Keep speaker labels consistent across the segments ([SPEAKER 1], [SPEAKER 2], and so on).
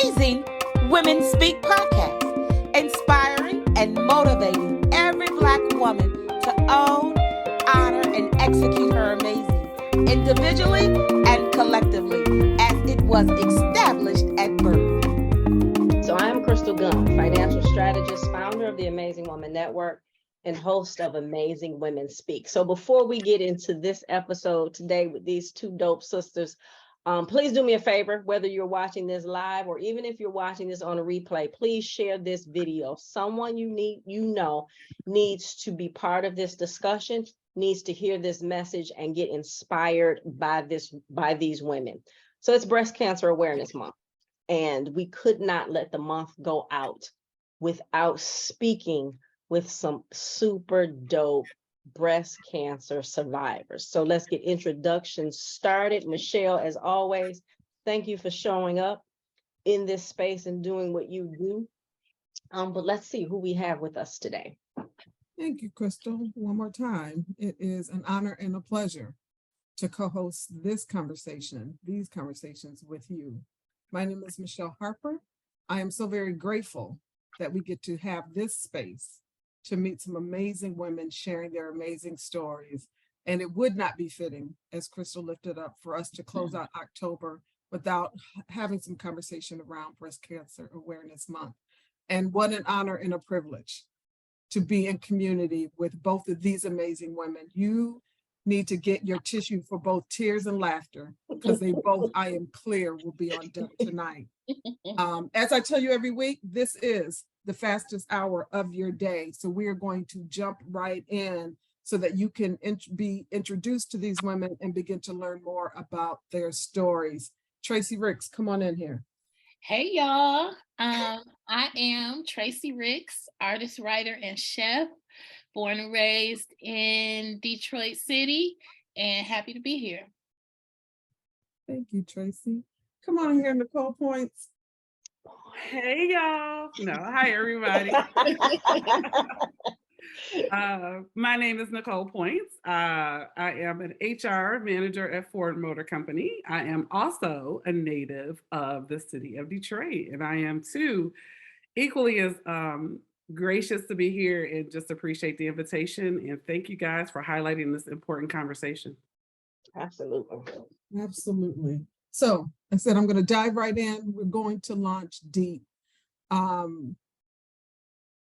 [SPEAKER 1] Amazing Women Speak podcast, inspiring and motivating every Black woman to own, honor, and execute her amazing, individually and collectively, as it was established at birth.
[SPEAKER 2] So I am Crystal Gunn, financial strategist, founder of the Amazing Woman Network, and host of Amazing Women Speak. So before we get into this episode today with these two dope sisters, please do me a favor, whether you're watching this live or even if you're watching this on a replay, please share this video. Someone you know needs to be part of this discussion, needs to hear this message and get inspired by these women. So it's Breast Cancer Awareness Month, and we could not let the month go out without speaking with some super dope breast cancer survivors. So let's get introductions started. Michele, as always, thank you for showing up in this space and doing what you do. But let's see who we have with us today.
[SPEAKER 3] Thank you, Crystal. One more time. It is an honor and a pleasure to co-host these conversations with you. My name is Michele Harper. I am so very grateful that we get to have this space to meet some amazing women sharing their amazing stories. And it would not be fitting, as Crystal lifted up, for us to close out October without having some conversation around Breast Cancer Awareness Month. And what an honor and a privilege to be in community with both of these amazing women. You need to get your tissue for both tears and laughter, because they both, I am clear, will be on deck tonight. As I tell you every week, this is the fastest hour of your day. So we are going to jump right in so that you can be introduced to these women and begin to learn more about their stories. Traci Ricks, come on in here.
[SPEAKER 4] Hey, y'all. I am Traci Ricks, artist, writer, and chef, born and raised in Detroit City, and happy to be here.
[SPEAKER 3] Thank you, Traci. Come on here, Nichol Poyntz.
[SPEAKER 5] Hey, y'all. No, hi, everybody. My name is Nichol Poyntz. I am an HR manager at Ford Motor Company. I am also a native of the city of Detroit, and I am too equally as gracious to be here and just appreciate the invitation. And thank you guys for highlighting this important conversation.
[SPEAKER 2] Absolutely.
[SPEAKER 3] Absolutely. So I said, I'm going to dive right in. We're going to launch deep.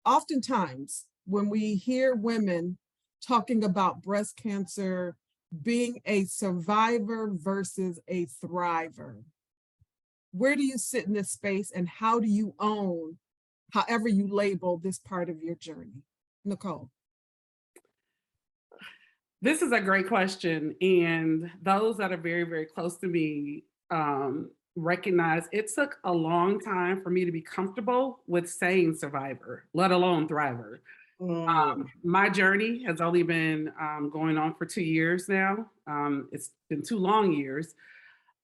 [SPEAKER 3] Oftentimes, when we hear women talking about breast cancer being a survivor versus a thriver, where do you sit in this space, and how do you own, however you label this part of your journey? Nichol.
[SPEAKER 5] This is a great question. And those that are very, very close to me recognize it took a long time for me to be comfortable with saying survivor, let alone thriver. My journey has only been going on for 2 years now. It's been 2 long years.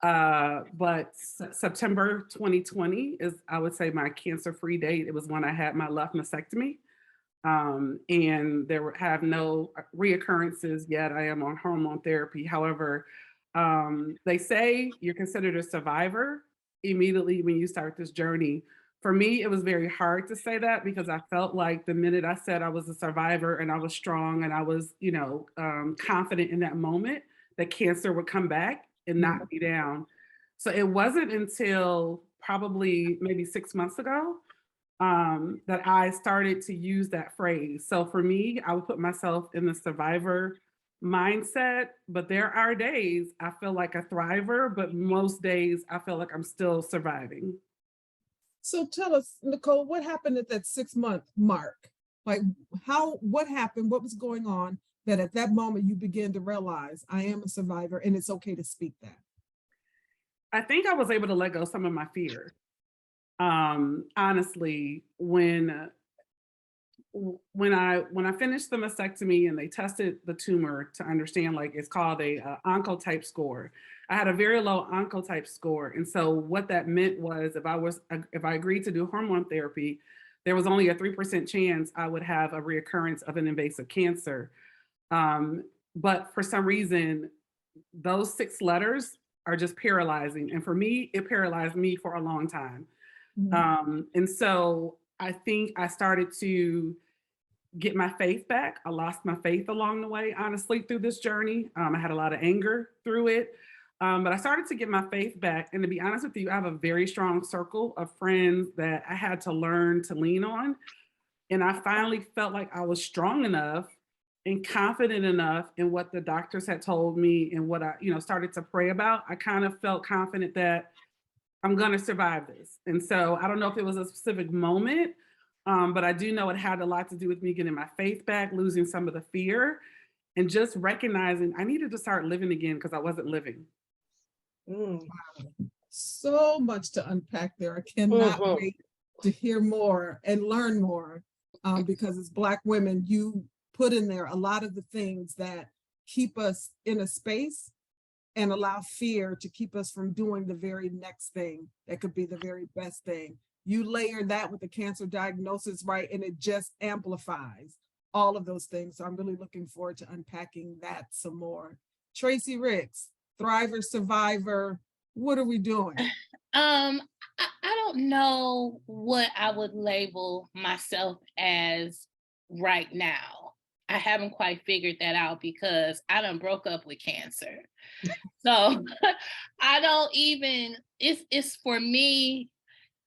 [SPEAKER 5] But September 2020 is, I would say, my cancer-free date. It was when I had my left mastectomy. And there have no reoccurrences yet. I am on hormone therapy. However, they say you're considered a survivor immediately when you start this journey. For me, it was very hard to say that, because I felt like the minute I said I was a survivor and I was strong and I was, confident in that moment, that cancer would come back and knock me down. So it wasn't until probably maybe 6 months ago that I started to use that phrase. So for me, I would put myself in the survivor mindset, but there are days I feel like a thriver, but most days I feel like I'm still surviving.
[SPEAKER 3] So tell us, Nichol, what happened at that 6-month mark? Like what happened? What was going on that at that moment you began to realize I am a survivor and it's okay to speak that?
[SPEAKER 5] I think I was able to let go some of my fear. Honestly, when I finished the mastectomy and they tested the tumor to understand, like, it's called a oncotype score. I had a very low oncotype score, and so what that meant was if I agreed to do hormone therapy, there was only a 3% chance I would have a reoccurrence of an invasive cancer. But for some reason, those 6 letters are just paralyzing, and for me, it paralyzed me for a long time. And so I think I started to get my faith back. I lost my faith along the way, honestly, through this journey. I had a lot of anger through it. But I started to get my faith back. And to be honest with you, I have a very strong circle of friends that I had to learn to lean on. And I finally felt like I was strong enough and confident enough in what the doctors had told me and what I, started to pray about. I kind of felt confident that I'm going to survive this. And so I don't know if it was a specific moment, but I do know it had a lot to do with me getting my faith back, losing some of the fear, and just recognizing I needed to start living again because I wasn't living.
[SPEAKER 3] So much to unpack there. I cannot wait to hear more and learn more, because as Black women, you put in there a lot of the things that keep us in a space and allow fear to keep us from doing the very next thing that could be the very best thing. You layer that with the cancer diagnosis, right? And it just amplifies all of those things. So I'm really looking forward to unpacking that some more. Traci Ricks, Thriver, Survivor, what are we doing?
[SPEAKER 4] I don't know what I would label myself as right now. I haven't quite figured that out because I done broke up with cancer. So I don't even, it's for me,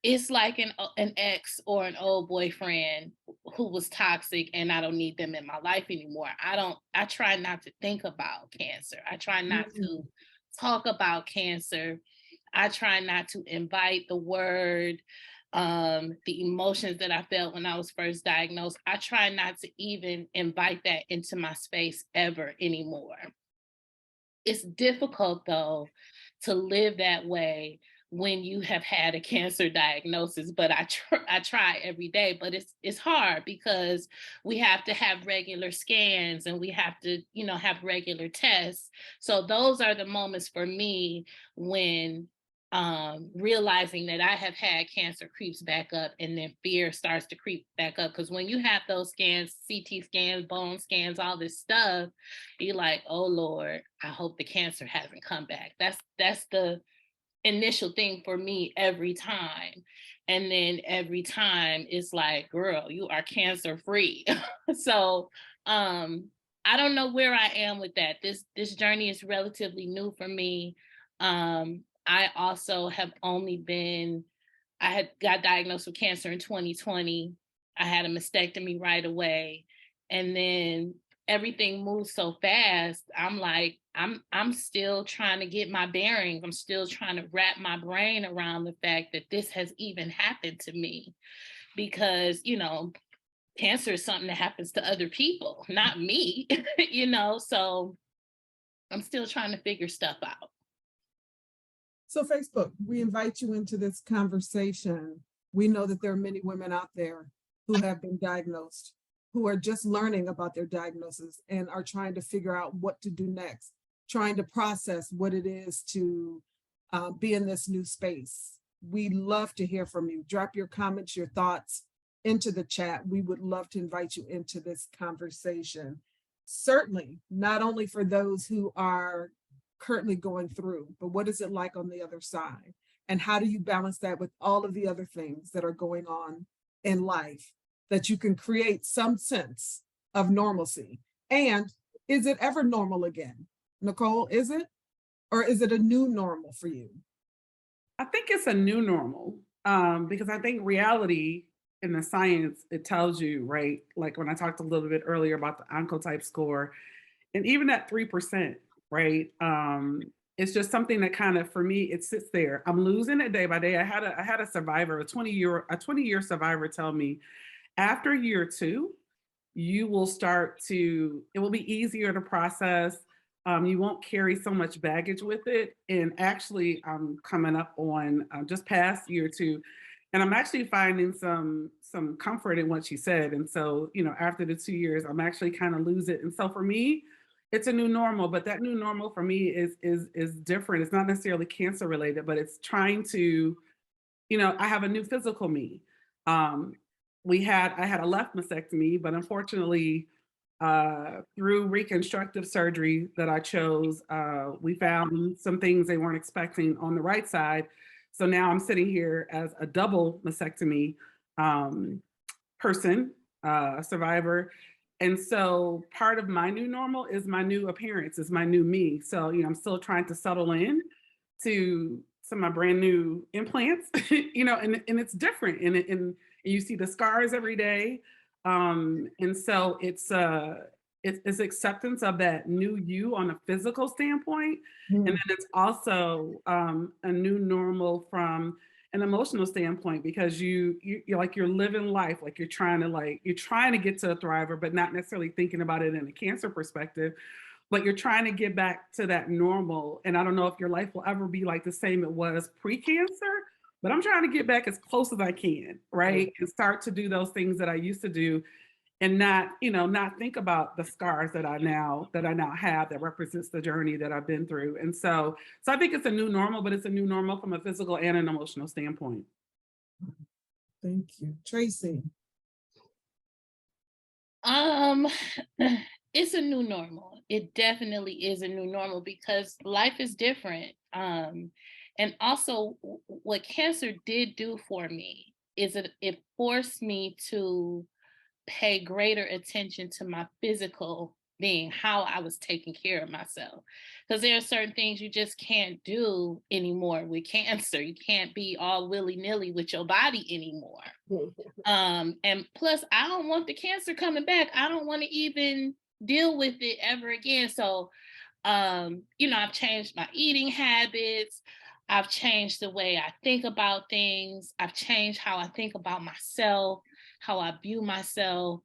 [SPEAKER 4] it's like an ex or an old boyfriend who was toxic and I don't need them in my life anymore. I try not to think about cancer. I try not to talk about cancer. I try not to invite the word, the emotions that I felt when I was first diagnosed. I try not to even invite that into my space ever anymore. It's difficult though to live that way when you have had a cancer diagnosis, but I try every day, but it's hard because we have to have regular scans and we have to, have regular tests. So those are the moments for me when realizing that I have had cancer creeps back up and then fear starts to creep back up. Because when you have those scans, CT scans, bone scans, all this stuff, you're like, oh Lord, I hope the cancer hasn't come back. That's the initial thing for me every time. And then every time it's like, girl, you are cancer free. So I don't know where I am with that. This journey is relatively new for me. I also have I had got diagnosed with cancer in 2020. I had a mastectomy right away. And then everything moves so fast. I'm like, I'm still trying to get my bearings. I'm still trying to wrap my brain around the fact that this has even happened to me because, cancer is something that happens to other people, not me, so I'm still trying to figure stuff out.
[SPEAKER 3] So Facebook, we invite you into this conversation. We know that there are many women out there who have been diagnosed, who are just learning about their diagnosis and are trying to figure out what to do next, trying to process what it is to be in this new space. We love to hear from you. Drop your comments, your thoughts into the chat. We would love to invite you into this conversation. Certainly, not only for those who are currently going through, but what is it like on the other side? And how do you balance that with all of the other things that are going on in life that you can create some sense of normalcy? And is it ever normal again? Nichol, is it? Or is it a new normal for you?
[SPEAKER 5] I think it's a new normal because I think reality in the science, it tells you, right? Like when I talked a little bit earlier about the oncotype score and even at 3%, right? It's just something that kind of, for me, it sits there. I'm losing it day by day. I had a survivor, a 20-year survivor tell me, after year 2, you will it will be easier to process. You won't carry so much baggage with it. And actually, I'm coming up on just past year 2, and I'm actually finding some comfort in what she said. And so, after the 2 years, I'm actually kind of lose it. And so for me, it's a new normal, but that new normal for me is different. It's not necessarily cancer related, but it's trying to, I have a new physical me. I had a left mastectomy, but unfortunately, through reconstructive surgery that I chose, we found some things they weren't expecting on the right side. So now I'm sitting here as a double mastectomy person, survivor. And so part of my new normal is my new appearance, is my new me. So, I'm still trying to settle in to my brand new implants, and it's different. And you see the scars every day. And so it's acceptance of that new you on a physical standpoint. And then it's also a new normal from an emotional standpoint, because you're living life, like you're trying to get to a thriver, but not necessarily thinking about it in a cancer perspective, but you're trying to get back to that normal. And I don't know if your life will ever be like the same it was pre-cancer, but I'm trying to get back as close as I can, right? And start to do those things that I used to do, and not think about the scars that I now have that represents the journey that I've been through. And so I think it's a new normal, but it's a new normal from a physical and an emotional standpoint.
[SPEAKER 3] Thank you. Traci.
[SPEAKER 4] It's a new normal. It definitely is a new normal because life is different. And also what cancer did do for me is it forced me to pay greater attention to my physical being, how I was taking care of myself. Because there are certain things you just can't do anymore with cancer. You can't be all willy-nilly with your body anymore. And plus, I don't want the cancer coming back. I don't want to even deal with it ever again. So, I've changed my eating habits. I've changed the way I think about things. I've changed how I think about myself, how I view myself.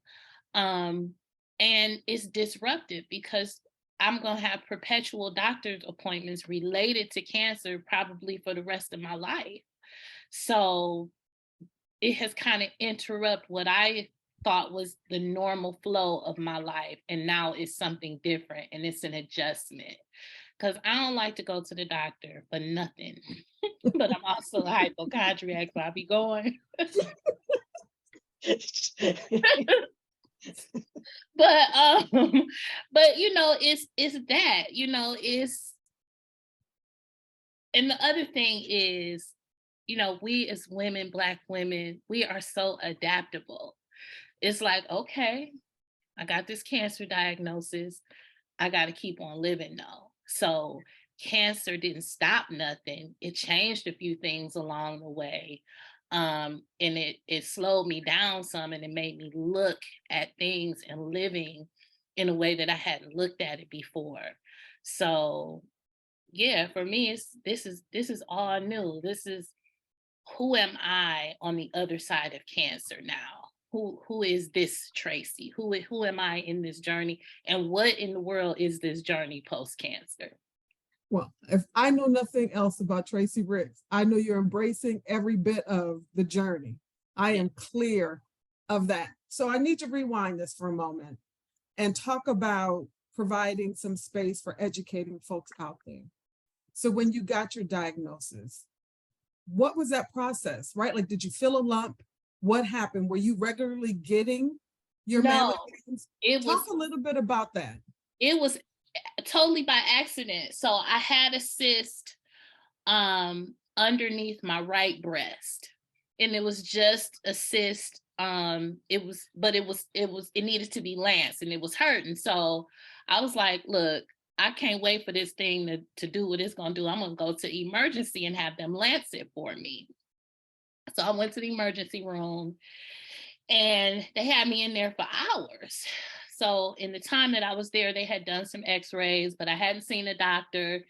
[SPEAKER 4] And it's disruptive because I'm going to have perpetual doctor's appointments related to cancer probably for the rest of my life. So it has kind of interrupted what I thought was the normal flow of my life. And now it's something different, and it's an adjustment. Because I don't like to go to the doctor for nothing. But I'm also a hypochondriac, so I'll be going. But it's that, it's, and the other thing is, we as women, Black women, we are so adaptable. It's like, okay, I got this cancer diagnosis. I got to keep on living though. So cancer didn't stop nothing. It changed a few things along the way. And it slowed me down some, and it made me look at things and living in a way that I hadn't looked at it before. So yeah, for me, this is all new. This is, who am I on the other side of cancer now? Who is this Traci? Who am I in this journey? And what in the world is this journey post-cancer?
[SPEAKER 3] Well, if I know nothing else about Traci Ricks, I know you're embracing every bit of the journey. I am clear of that. So I need to rewind this for a moment and talk about providing some space for educating folks out there. So when you got your diagnosis, what was that process, right? Like, did you feel a lump? What happened? Were you regularly getting your mammograms? Talk a little bit about that.
[SPEAKER 4] It was totally by accident. So I had a cyst underneath my right breast, and it was just a cyst. It needed to be lanced, and it was hurting. So I was like, look, I can't wait for this thing to do what it's gonna do. I'm gonna go to emergency and have them lance it for me. So I went to the emergency room, and they had me in there for hours. So in the time that I was there, they had done some x-rays, but I hadn't seen a doctor.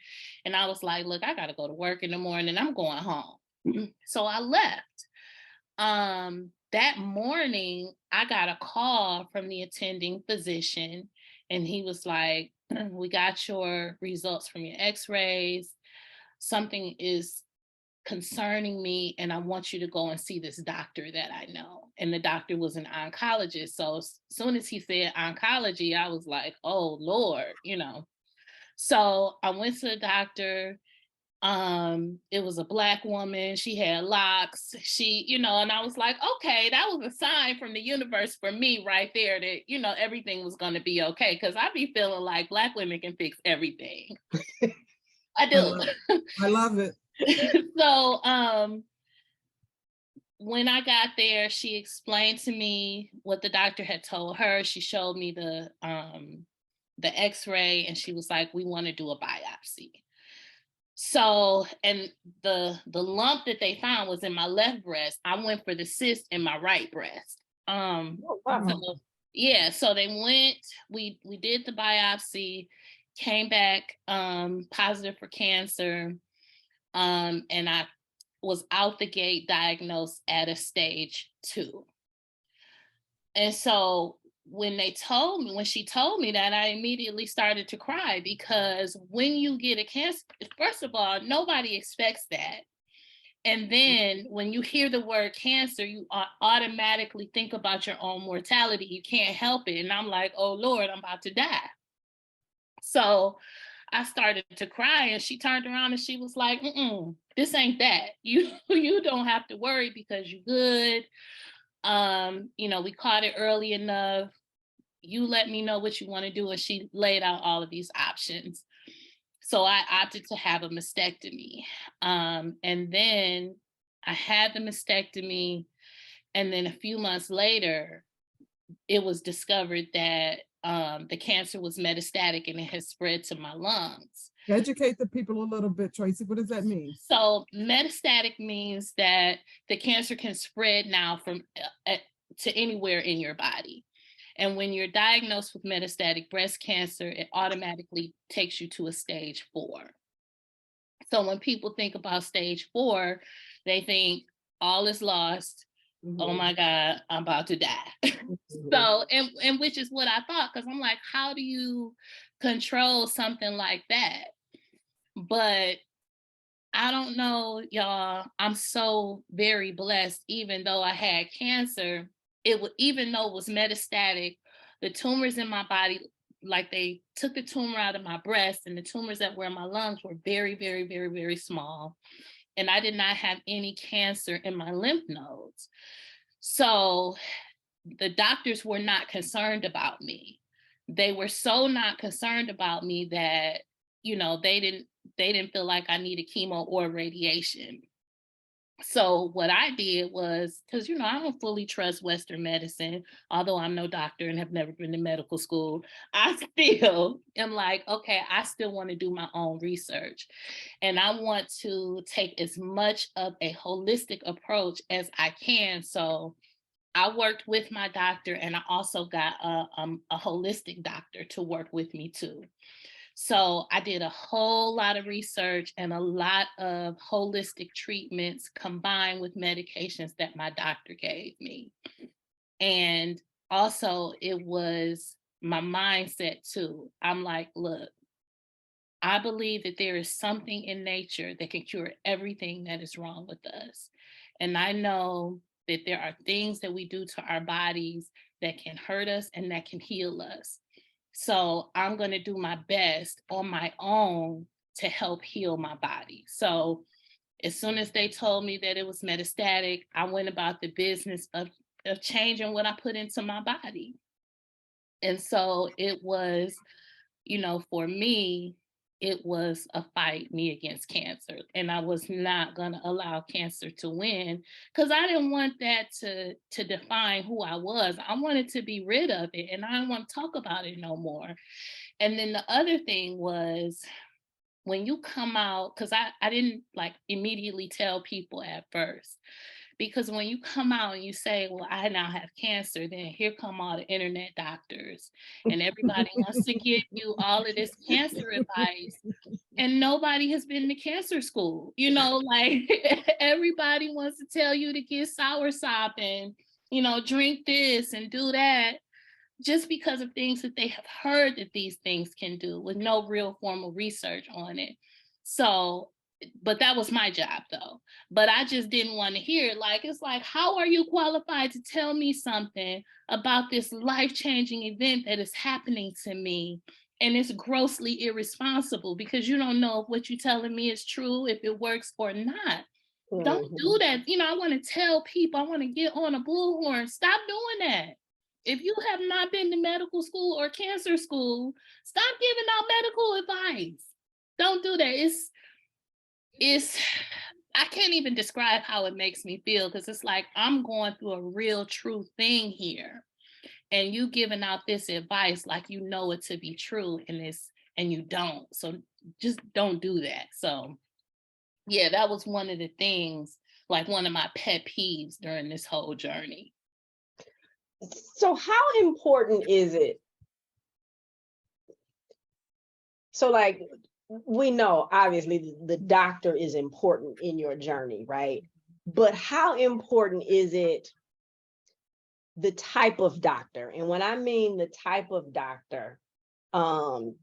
[SPEAKER 4] And I was like, look, I got to go to work in the morning. I'm going home. So I left. That morning, I got a call from the attending physician, and he was like, we got your results from your x-rays. Something is concerning me, and I want you to go and see this doctor that I know. And the doctor was an oncologist. So as soon as he said oncology, I was like, oh Lord, So I went to the doctor. It was a Black woman. She had locks. And I was like, okay, that was a sign from the universe for me right there that, everything was going to be okay. Cause I be feeling like Black women can fix everything. I do.
[SPEAKER 3] I love it.
[SPEAKER 4] So when I got there, she explained to me what the doctor had told her. She showed me the x-ray, and she was like, we want to do a biopsy. So, and the lump that they found was in my left breast. I went for the cyst in my right breast. So, yeah, so they went, we did the biopsy, came back positive for cancer. And I was out the gate diagnosed at a stage 2. And so when she told me that, I immediately started to cry, because when you get a cancer, first of all, nobody expects that. And then when you hear the word cancer, you automatically think about your own mortality. You can't help it. And I'm like, oh Lord, I'm about to die. So I started to cry, and she turned around and she was like, this ain't that. You don't have to worry, because you're good. We caught it early enough. You let me know what you want to do. And she laid out all of these options. So I opted to have a mastectomy. And then I had the mastectomy. And then a few months later, it was discovered that the cancer was metastatic and it has spread to my lungs.
[SPEAKER 3] Educate the people a little bit, Traci. What does that mean?
[SPEAKER 4] So metastatic means that the cancer can spread now from to anywhere in your body. And when you're diagnosed with metastatic breast cancer, it automatically takes you to a stage 4. So when people think about stage 4, they think all is lost. Oh my God, I'm about to die. So, and which is what I thought, because I'm like, how do you control something like that? But I don't know, y'all. I'm so very blessed. Even though I had cancer, even though it was metastatic, the tumors in my body, like they took the tumor out of my breast, and the tumors that were in my lungs were very, very, very, very small. And I did not have any cancer in my lymph nodes. So the doctors were not concerned about me. They were so not concerned about me that, they didn't feel like I needed chemo or radiation. So what I did was, because, I don't fully trust Western medicine, although I'm no doctor and have never been to medical school, I still am like, okay, I still want to do my own research. And I want to take as much of a holistic approach as I can. So I worked with my doctor, and I also got a holistic doctor to work with me too. So I did a whole lot of research and a lot of holistic treatments combined with medications that my doctor gave me. And also it was my mindset too. I'm like, look, I believe that there is something in nature that can cure everything that is wrong with us. And I know that there are things that we do to our bodies that can hurt us and that can heal us. So I'm going to do my best on my own to help heal my body. So as soon as they told me that it was metastatic, I went about the business of changing what I put into my body. And so it was, for me, it was a fight, me against cancer. And I was not going to allow cancer to win, because I didn't want that to define who I was. I wanted to be rid of it, and I didn't want to talk about it no more. And then the other thing was, when you come out, because I didn't immediately tell people at first, because when you come out and you say, well, I now have cancer, then here come all the internet doctors, and everybody wants to give you all of this cancer advice, and nobody has been to cancer school. Everybody wants to tell you to get soursop and, drink this and do that, just because of things that they have heard that these things can do, with no real formal research on it. So, but that was my job though. But I just didn't want to hear it. It's like, how are you qualified to tell me something about this life-changing event that is happening to me? And it's grossly irresponsible, because you don't know if what you're telling me is true, if it works or not. Don't do that. I want to tell people, I want to get on a bullhorn. Stop doing that. If you have not been to medical school or cancer school, stop giving out medical advice. Don't do that. I can't even describe how it makes me feel, because it's like I'm going through a real true thing here. And you giving out this advice like you know it to be true, and you don't. So just don't do that. So yeah, that was one of the things, like one of my pet peeves during this whole journey.
[SPEAKER 2] So how important is it? So like, we know obviously the doctor is important in your journey, right? But how important is it, the type of doctor? And when I mean the type of doctor, so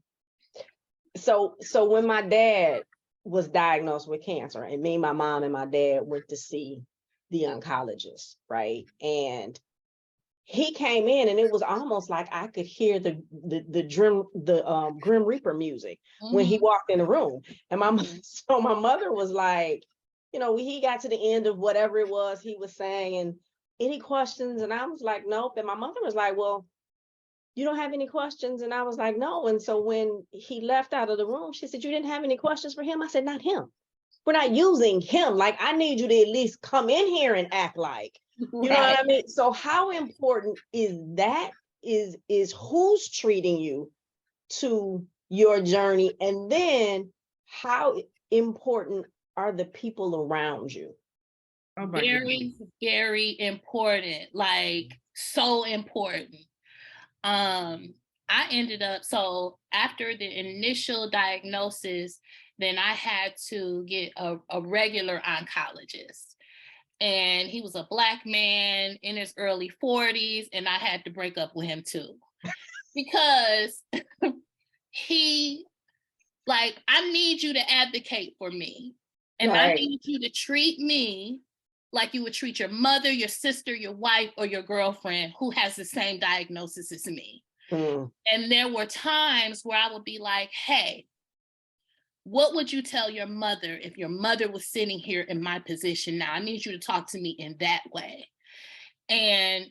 [SPEAKER 2] when my dad was diagnosed with cancer, and me, my mom, and my dad went to see the oncologist, right? And he came in, and it was almost like I could hear the Grim Reaper music when he walked in the room. And so my mother was like, he got to the end of whatever it was he was saying, and any questions? And I was like, nope. And my mother was like, well, you don't have any questions? And I was like, no. And so when he left out of the room, she said, you didn't have any questions for him? I said, not him. We're not using him. Like, I need you to at least come in here and act like, you know what I mean? So how important is that? Is who's treating you to your journey? And then how important are the people around you?
[SPEAKER 5] Oh,
[SPEAKER 4] Very, very important. Like, so important. I ended up, so after the initial diagnosis, then I had to get a regular oncologist. And he was a Black man in his early 40s, and I had to break up with him too. Because he, like, I need you to advocate for me. And I need you to treat me like you would treat your mother, your sister, your wife, or your girlfriend who has the same diagnosis as me. And there were times where I would be like, hey, what would you tell your mother if your mother was sitting here in my position now? I need you to talk to me in that way. And,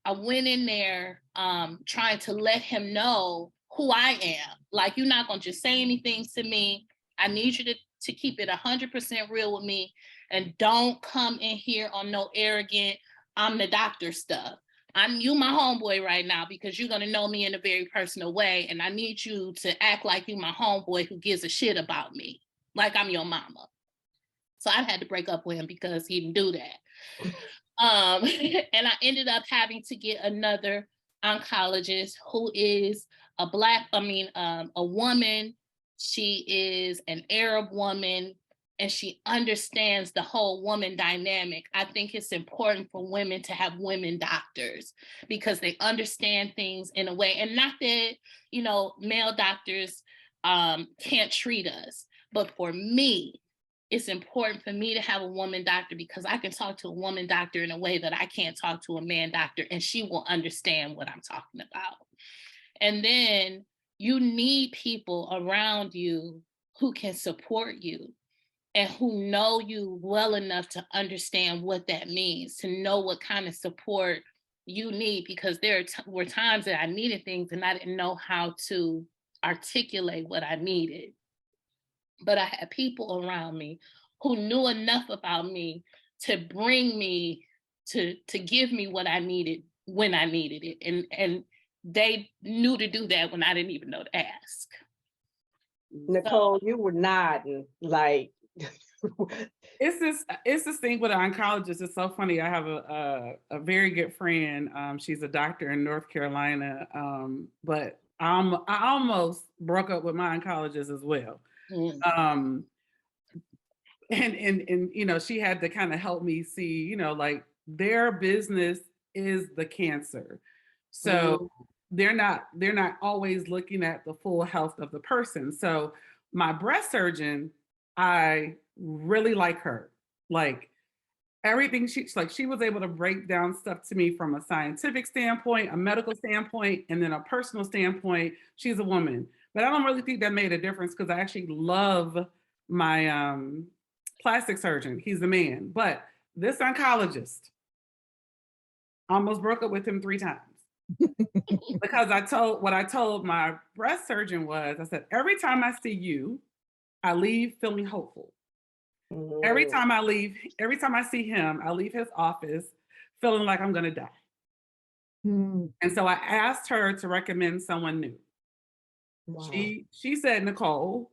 [SPEAKER 4] I went in there trying to let him know who I am. Like, you're not going to just say anything to me. I need you to keep it 100% real with me. And don't come in here on no arrogant, I'm the doctor stuff. You my homeboy right now, because you're going to know me in a very personal way. And I need you to act like you my homeboy who gives a shit about me, like I'm your mama. So I had to break up with him because he didn't do that. And I ended up having to get another oncologist who is a woman. She is an Arab woman, and she understands the whole woman dynamic. I think it's important for women to have women doctors because they understand things in a way. And not that, male doctors can't treat us. But for me, it's important for me to have a woman doctor because I can talk to a woman doctor in a way that I can't talk to a man doctor, and she will understand what I'm talking about. And then you need people around you who can support you and who know you well enough to understand what that means, to know what kind of support you need, because there were times that I needed things and I didn't know how to articulate what I needed. But I had people around me who knew enough about me to bring me, to give me what I needed when I needed it. And they knew to do that when I didn't even know to ask.
[SPEAKER 2] Nichol, you were nodding like...
[SPEAKER 5] It's this thing with an oncologist. It's so funny. I have a very good friend. She's a doctor in North Carolina, but I almost broke up with my oncologist as well. And she had to kind of help me see, like, their business is the cancer, so they're not always looking at the full health of the person. So my breast surgeon, I really like her. Like, everything she was able to break down stuff to me from a scientific standpoint, a medical standpoint, and then a personal standpoint. She's a woman, but I don't really think that made a difference because I actually love my plastic surgeon. He's a man. But this oncologist, almost broke up with him 3 times. Because I told my breast surgeon was, I said, every time I see you, I leave feeling hopeful. Every time I see him, I leave his office feeling like I'm going to die. And so I asked her to recommend someone new.
[SPEAKER 2] Wow.
[SPEAKER 5] She said, Nichol,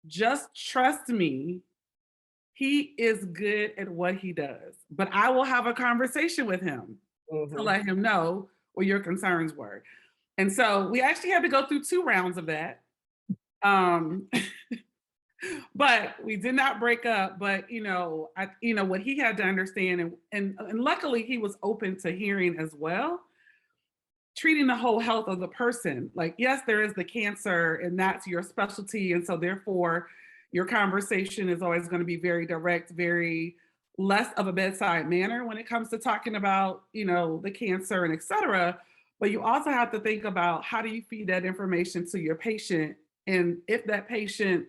[SPEAKER 5] just trust me. He is good at what he does, but I will have a conversation with him to let him know what your concerns were. And so we actually had to go through 2 rounds of that. But we did not break up. But what he had to understand, and luckily he was open to hearing as well, treating the whole health of the person. Like, yes, there is the cancer and that's your specialty. And so therefore your conversation is always going to be very direct, very less of a bedside manner when it comes to talking about, the cancer and et cetera. But you also have to think about, how do you feed that information to your patient? And if that patient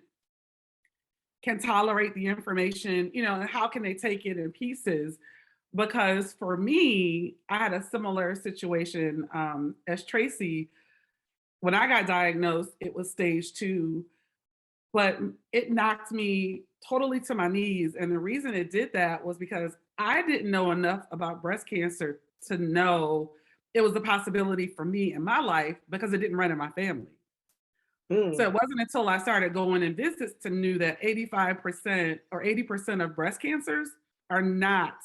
[SPEAKER 5] can tolerate the information, and how can they take it in pieces? Because for me, I had a similar situation as Traci. When I got diagnosed, it was stage 2, but it knocked me totally to my knees. And the reason it did that was because I didn't know enough about breast cancer to know it was a possibility for me in my life, because it didn't run in my family. So it wasn't until I started going in visits to know that 85% or 80% of breast cancers are not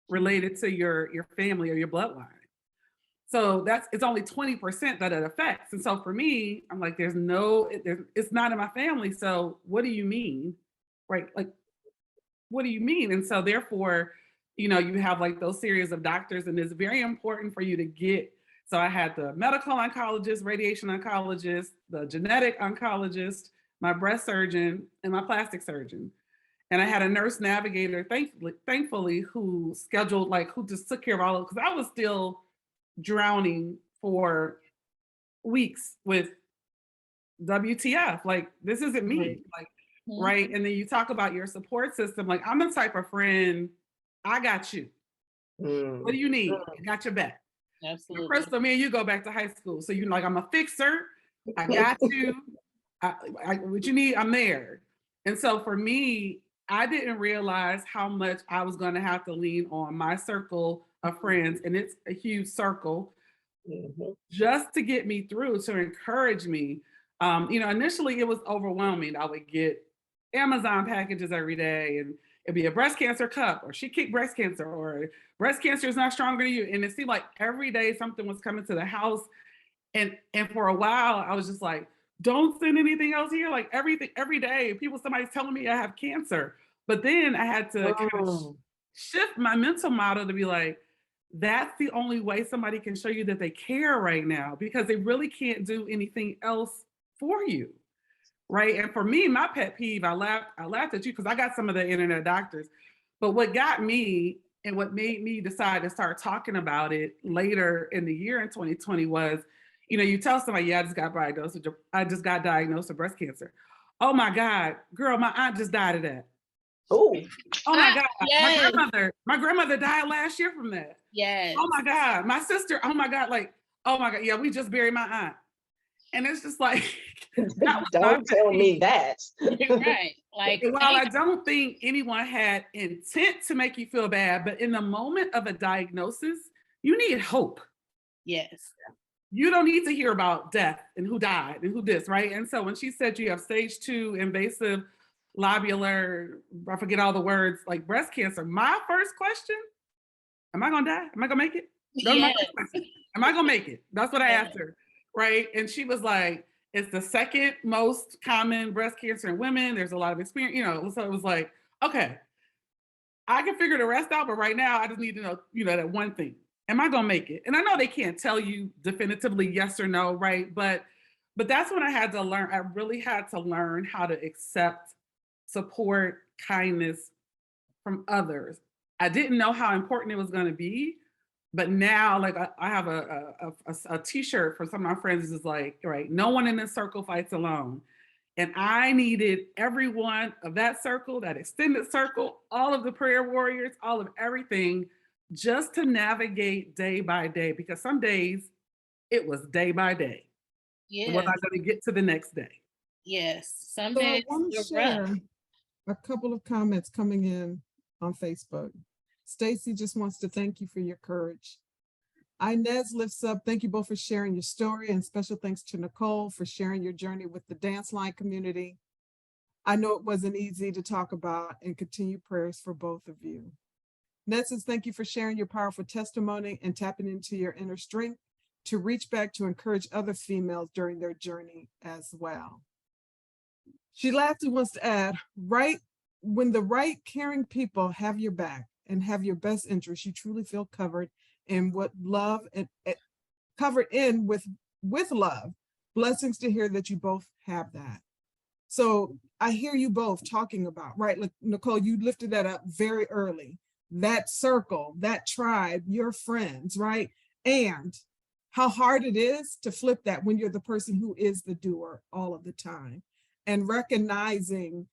[SPEAKER 5] related to your family or your bloodline. So it's only 20% that it affects. And so for me, I'm like, it's not in my family. So what do you mean? Right? Like, what do you mean? And so therefore, you have like those series of doctors, and it's very important for you to get. So I had the medical oncologist, radiation oncologist, the genetic oncologist, my breast surgeon, and my plastic surgeon. And I had a nurse navigator, thankfully, who just took care of all of it, because I was still drowning for weeks with WTF, like, this isn't me, right? And then you talk about your support system. Like, I'm the type of friend, I got you. What do you need? I got your back.
[SPEAKER 4] Absolutely.
[SPEAKER 5] Crystal, me and you go back to high school. So you're like, I'm a fixer. I got you. What you need, I'm there. And so for me, I didn't realize how much I was going to have to lean on my circle of friends, and it's a huge circle, just to get me through, to encourage me. Initially it was overwhelming. I would get Amazon packages every day, and it'd be a breast cancer cup, or she kicked breast cancer, or breast cancer is not stronger than you. And it seemed like every day something was coming to the house. And for a while, I was just like, don't send anything else here. Like, every day, somebody's telling me I have cancer. But then I had to kind of shift my mental model to be like, that's the only way somebody can show you that they care right now, because they really can't do anything else for you. Right. And for me, my pet peeve, I laughed at you because I got some of the internet doctors. But what got me and what made me decide to start talking about it later in the year in 2020 was, you tell somebody, yeah, I just got diagnosed with breast cancer. Oh my God, girl, my aunt just died of that. Oh my God, yes. My grandmother died last year from that.
[SPEAKER 4] Yes.
[SPEAKER 5] Oh my God, my sister, oh my God, yeah, we just buried my aunt. And it's just like,
[SPEAKER 2] don't tell me that.
[SPEAKER 4] You're right. Like,
[SPEAKER 5] while I don't think anyone had intent to make you feel bad, but in the moment of a diagnosis, you need hope.
[SPEAKER 4] Yes.
[SPEAKER 5] You don't need to hear about death and who died and who this, right? And so when she said you have stage 2 invasive lobular, I forget all the words, like breast cancer, my first question, am I gonna die? Am I gonna make it?
[SPEAKER 4] Yes.
[SPEAKER 5] Am I gonna make it? That's what I asked her, right? And she was like, it's the second most common breast cancer in women. There's a lot of experience, so it was like, okay, I can figure the rest out, but right now I just need to know, that one thing. Am I gonna make it? And I know they can't tell you definitively yes or no, right? But that's when I had to learn. I really had to learn how to accept support, kindness from others. I didn't know how important it was going to be, but now, like, I have a t-shirt for some of my friends. Is like, right, no one in this circle fights alone. And I needed everyone of that circle, that extended circle, all of the prayer warriors, all of everything, just to navigate day by day, because some days it was day by day.
[SPEAKER 4] Yeah.
[SPEAKER 5] Was I going to get to the next day?
[SPEAKER 4] Yes, some
[SPEAKER 3] So I
[SPEAKER 4] days
[SPEAKER 3] want to
[SPEAKER 4] were rough.
[SPEAKER 3] share a couple of comments coming in on Facebook. Stacy just wants to thank you for your courage. Inez lifts up, thank you both for sharing your story, and special thanks to Nichol for sharing your journey with the Dance Line community. I know it wasn't easy to talk about, and continue prayers for both of you. Ned says, thank you for sharing your powerful testimony and tapping into your inner strength to reach back to encourage other females during their journey as well. She lastly wants to add, right when the right caring people have your back and have your best interest, you truly feel covered in what love and covered in with love. Blessings to hear that you both have that. So I hear you both talking about, right? Like Nichol, you lifted that up very early. That circle, that tribe, your friends, right? And how hard it is to flip that when you're the person who is the doer all of the time, and recognizing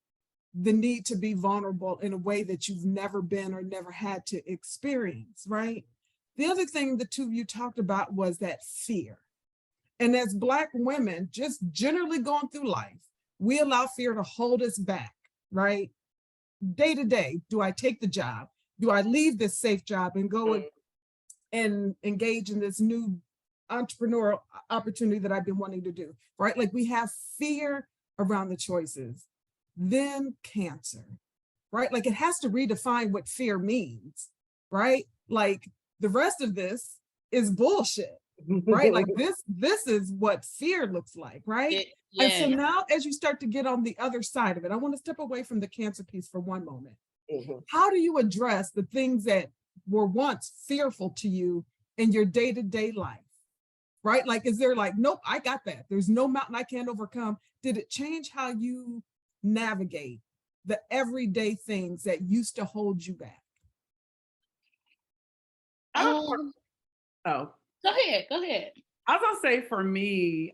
[SPEAKER 3] the need to be vulnerable in a way that you've never been or never had to experience, right? The other thing the two of you talked about was that fear. And as Black women, just generally going through life, we allow fear to hold us back, right? Day to day, do I take the job? Do I leave this safe job and go and engage in this new entrepreneurial opportunity that I've been wanting to do, right? Like we have fear around the choices. Then cancer, right? Like it has to redefine what fear means, right? Like the rest of this is bullshit, right? Like this is what fear looks like, right?
[SPEAKER 4] Yeah.
[SPEAKER 3] And so now as you start to get on the other side of it, I want to step away from the cancer piece for one moment. How do you address the things that were once fearful to you in your day-to-day life, right? Like, is there like, nope, I got that. There's no mountain I can't overcome. Did it change how you navigate the everyday things that used to hold you back?
[SPEAKER 5] Oh,
[SPEAKER 4] Go ahead.
[SPEAKER 5] I was gonna say for me,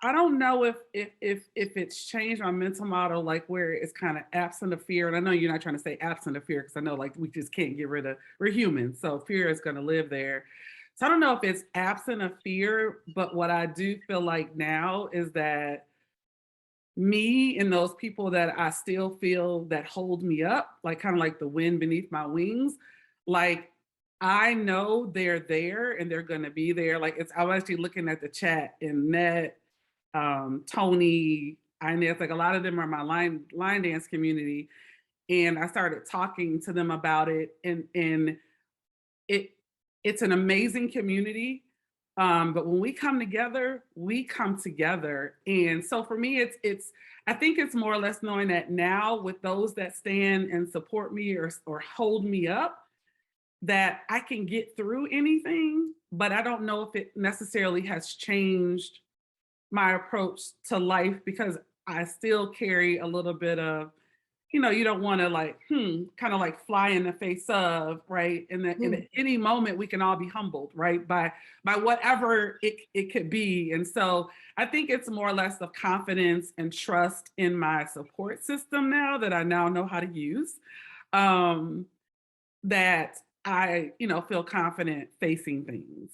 [SPEAKER 5] I don't know if it's changed my mental model, like where it's kind of absent of fear. And I know you're not trying to say absent of fear, because I know like we just can't get rid of, we're human, so fear is gonna live there. So I don't know if it's absent of fear, but what I do feel like now is that me and those people that I still feel that hold me up, like kind of like the wind beneath my wings, like I know they're there and they're gonna be there. Like I was actually looking at the chat and Ned, Tony, Inez, like a lot of them are my line dance community. And I started talking to them about it, and it's an amazing community. But when we come together, we come together. And so for me, it's I think it's more or less knowing that now with those that stand and support me or hold me up, that I can get through anything, but I don't know if it necessarily has changed my approach to life, because I still carry a little bit of, you don't want to like, kind of like fly in the face of, right? And that at any moment we can all be humbled, right? By whatever it could be. And so I think it's more or less of confidence and trust in my support system now that I now know how to use, that I, feel confident facing things.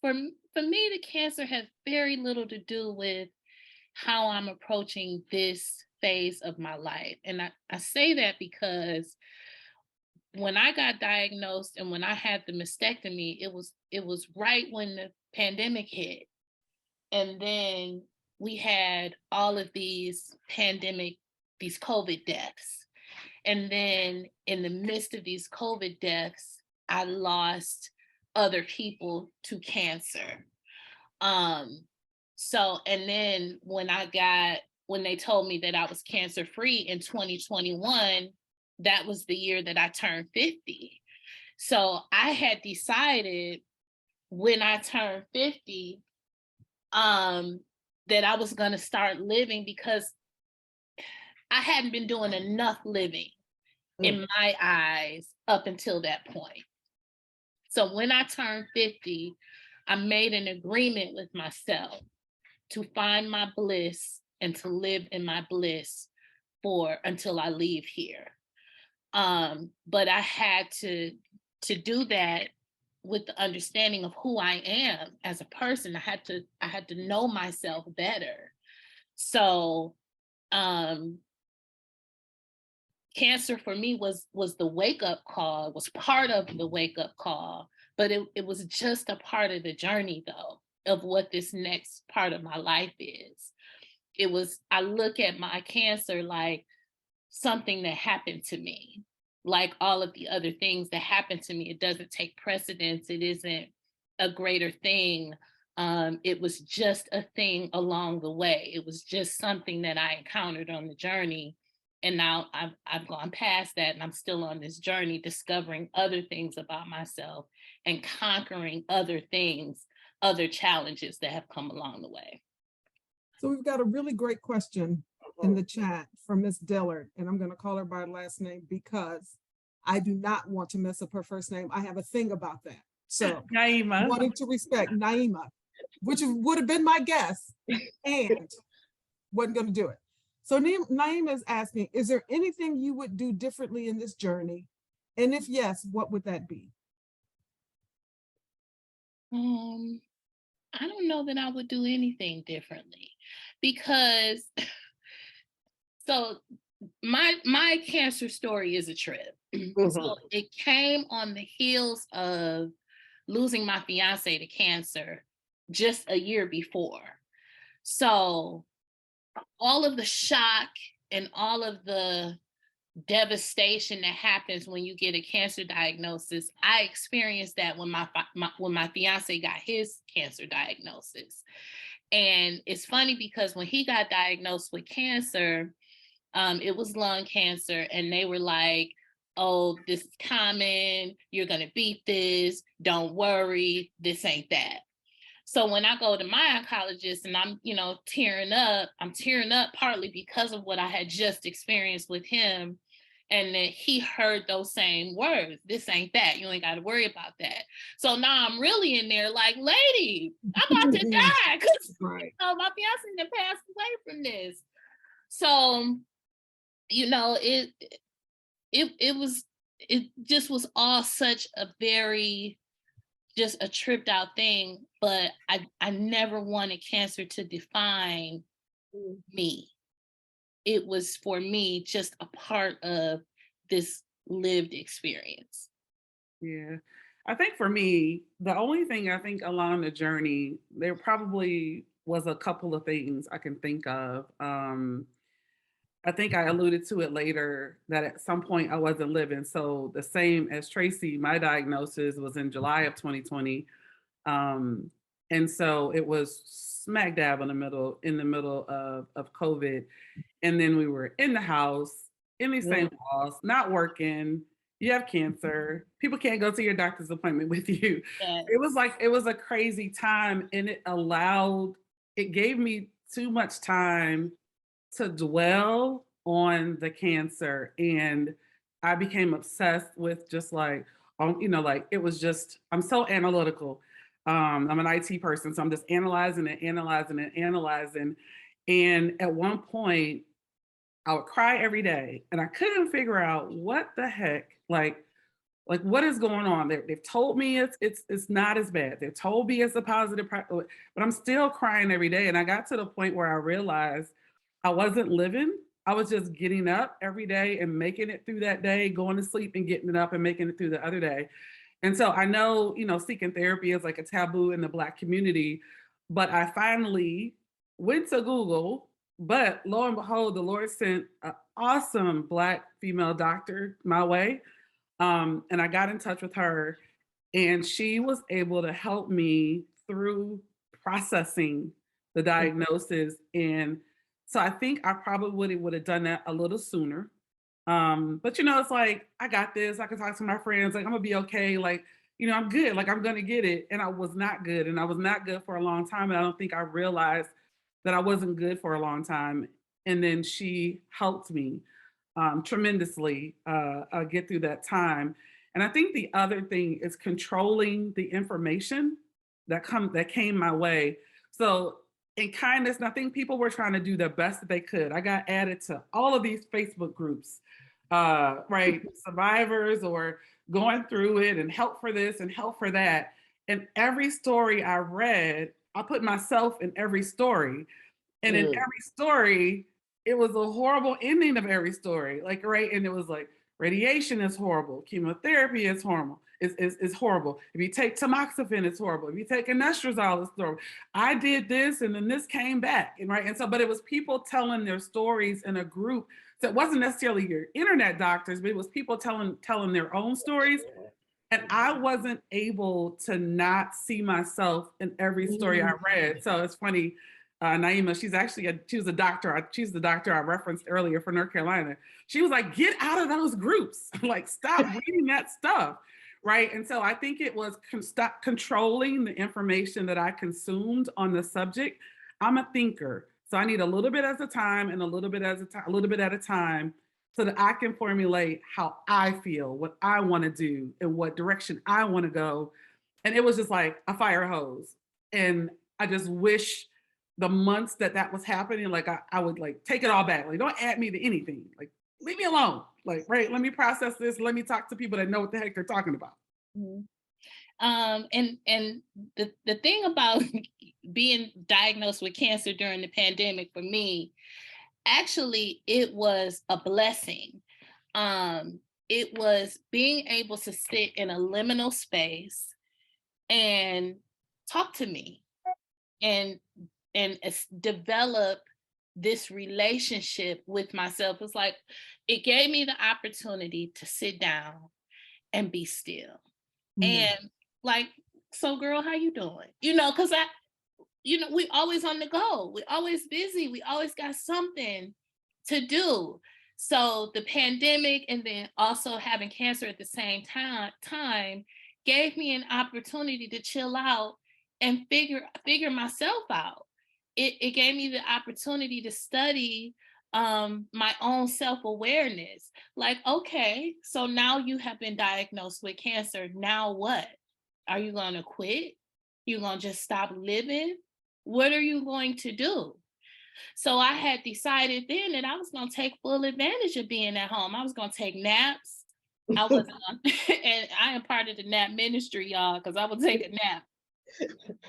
[SPEAKER 4] For me, the cancer has very little to do with how I'm approaching this phase of my life. And I say that because when I got diagnosed and when I had the mastectomy, it was right when the pandemic hit. And then we had all of these COVID deaths. And then in the midst of these COVID deaths, I lost other people to cancer. So, and then when they told me that I was cancer free in 2021, that was the year that I turned 50. So I had decided when I turned 50, that I was going to start living, because I hadn't been doing enough living in my eyes up until that point. So when I turned 50, I made an agreement with myself to find my bliss and to live in my bliss until I leave here. But I had to do that with the understanding of who I am as a person. I had to know myself better. So cancer for me was the wake-up call, was part of the wake-up call, but it was just a part of the journey though, of what this next part of my life is. I look at my cancer like something that happened to me. Like all of the other things that happened to me, it doesn't take precedence. It isn't a greater thing. It was just a thing along the way. It was just something that I encountered on the journey. And now I've gone past that, and I'm still on this journey, discovering other things about myself and conquering other things, other challenges that have come along the way.
[SPEAKER 3] So we've got a really great question in the chat from Miss Dillard, and I'm going to call her by her last name because I do not want to mess up her first name. I have a thing about that. So
[SPEAKER 5] Naima.
[SPEAKER 3] Wanting to respect Naima, which would have been my guess, and wasn't going to do it. So Naima is asking, is there anything you would do differently in this journey? And if yes, what would that be?
[SPEAKER 4] I don't know that I would do anything differently, because so my cancer story is a trip. So it came on the heels of losing my fiance to cancer just a year before. So all of the shock and all of the devastation that happens when you get a cancer diagnosis, I experienced that when my fiance got his cancer diagnosis. And it's funny because when he got diagnosed with cancer, it was lung cancer, and they were like, oh, this is common, you're gonna beat this, don't worry, this ain't that. So when I go to my oncologist and I'm, tearing up partly because of what I had just experienced with him. And then he heard those same words, this ain't that, you ain't got to worry about that. So now I'm really in there like, lady, I'm about to die because
[SPEAKER 3] Right.
[SPEAKER 4] my fiance done passed away from this. So, it just was all such a very, just a tripped out thing, but I never wanted cancer to define me. It was, for me, just a part of this lived experience.
[SPEAKER 5] Yeah. I think for me, the only thing I think along the journey, there probably was a couple of things I can think of. I think I alluded to it later that at some point I wasn't living. So the same as Traci, my diagnosis was in July of 2020. And so it was smack dab in the middle of COVID. And then we were in the house, in these same walls, not working. You have cancer. People can't go to your doctor's appointment with you.
[SPEAKER 4] Yes.
[SPEAKER 5] It was a crazy time, and it gave me too much time to dwell on the cancer. And I became obsessed with just like, it was just, I'm so analytical. I'm an IT person, so I'm just analyzing. And at one point, I would cry every day, and I couldn't figure out what the heck, like what is going on. They've told me it's not as bad. They've told me it's a positive, but I'm still crying every day. And I got to the point where I realized I wasn't living. I was just getting up every day and making it through that day, going to sleep and getting it up and making it through the other day. And so I know, seeking therapy is like a taboo in the Black community, but I finally went to Google, but lo and behold, the Lord sent an awesome Black female doctor my way. And I got in touch with her, and she was able to help me through processing the diagnosis. And so I think I probably would have done that a little sooner. But it's like, I got this. I can talk to my friends. Like, I'm gonna be okay. Like, I'm good. Like, I'm gonna get it. And I was not good. And I was not good for a long time. And I don't think I realized that I wasn't good for a long time. And then she helped me tremendously get through that time. And I think the other thing is controlling the information that came my way. So in kindness, and I think people were trying to do the best that they could. I got added to all of these Facebook groups, right? Survivors or going through it and help for this and help for that. And every story I read, I put myself in every story. And in every story, it was a horrible ending of every story. Like, right. And it was like, radiation is horrible. Chemotherapy is horrible. Is horrible. If you take tamoxifen, it's horrible. If you take anastrozole, it's horrible. I did this and then this came back. And right. And so, but it was people telling their stories in a group. So it wasn't necessarily your internet doctors, but it was people telling their own stories. And I wasn't able to not see myself in every story I read. So it's funny. Naima, she's a doctor. She's the doctor I referenced earlier for North Carolina. She was like, get out of those groups. Like, stop reading that stuff. Right. And so I think it was stop controlling the information that I consumed on the subject. I'm a thinker. So I need a little bit at a time and a little bit at a time so that I can formulate how I feel, what I want to do, and what direction I want to go. And it was just like a fire hose. And I just wish the months that was happening, like I would like take it all back. Like, don't add me to anything. Like, leave me alone. Like, right, let me process this. Let me talk to people that know what the heck they're talking about.
[SPEAKER 4] And the thing about being diagnosed with cancer during the pandemic for me, actually, it was a blessing. It was being able to sit in a liminal space and talk to me and develop this relationship with myself. It's like, it gave me the opportunity to sit down and be still. And like, so girl, how you doing? Because we always on the go. We always busy. We always got something to do. So the pandemic and then also having cancer at the same time gave me an opportunity to chill out and figure myself out. It gave me the opportunity to study my own self-awareness. Like, okay, so now you have been diagnosed with cancer. Now what? Are you going to quit? You going to just stop living? What are you going to do? So I had decided then that I was going to take full advantage of being at home. I was going to take naps. I wasn't and I am part of the nap ministry, y'all, because I would take a nap.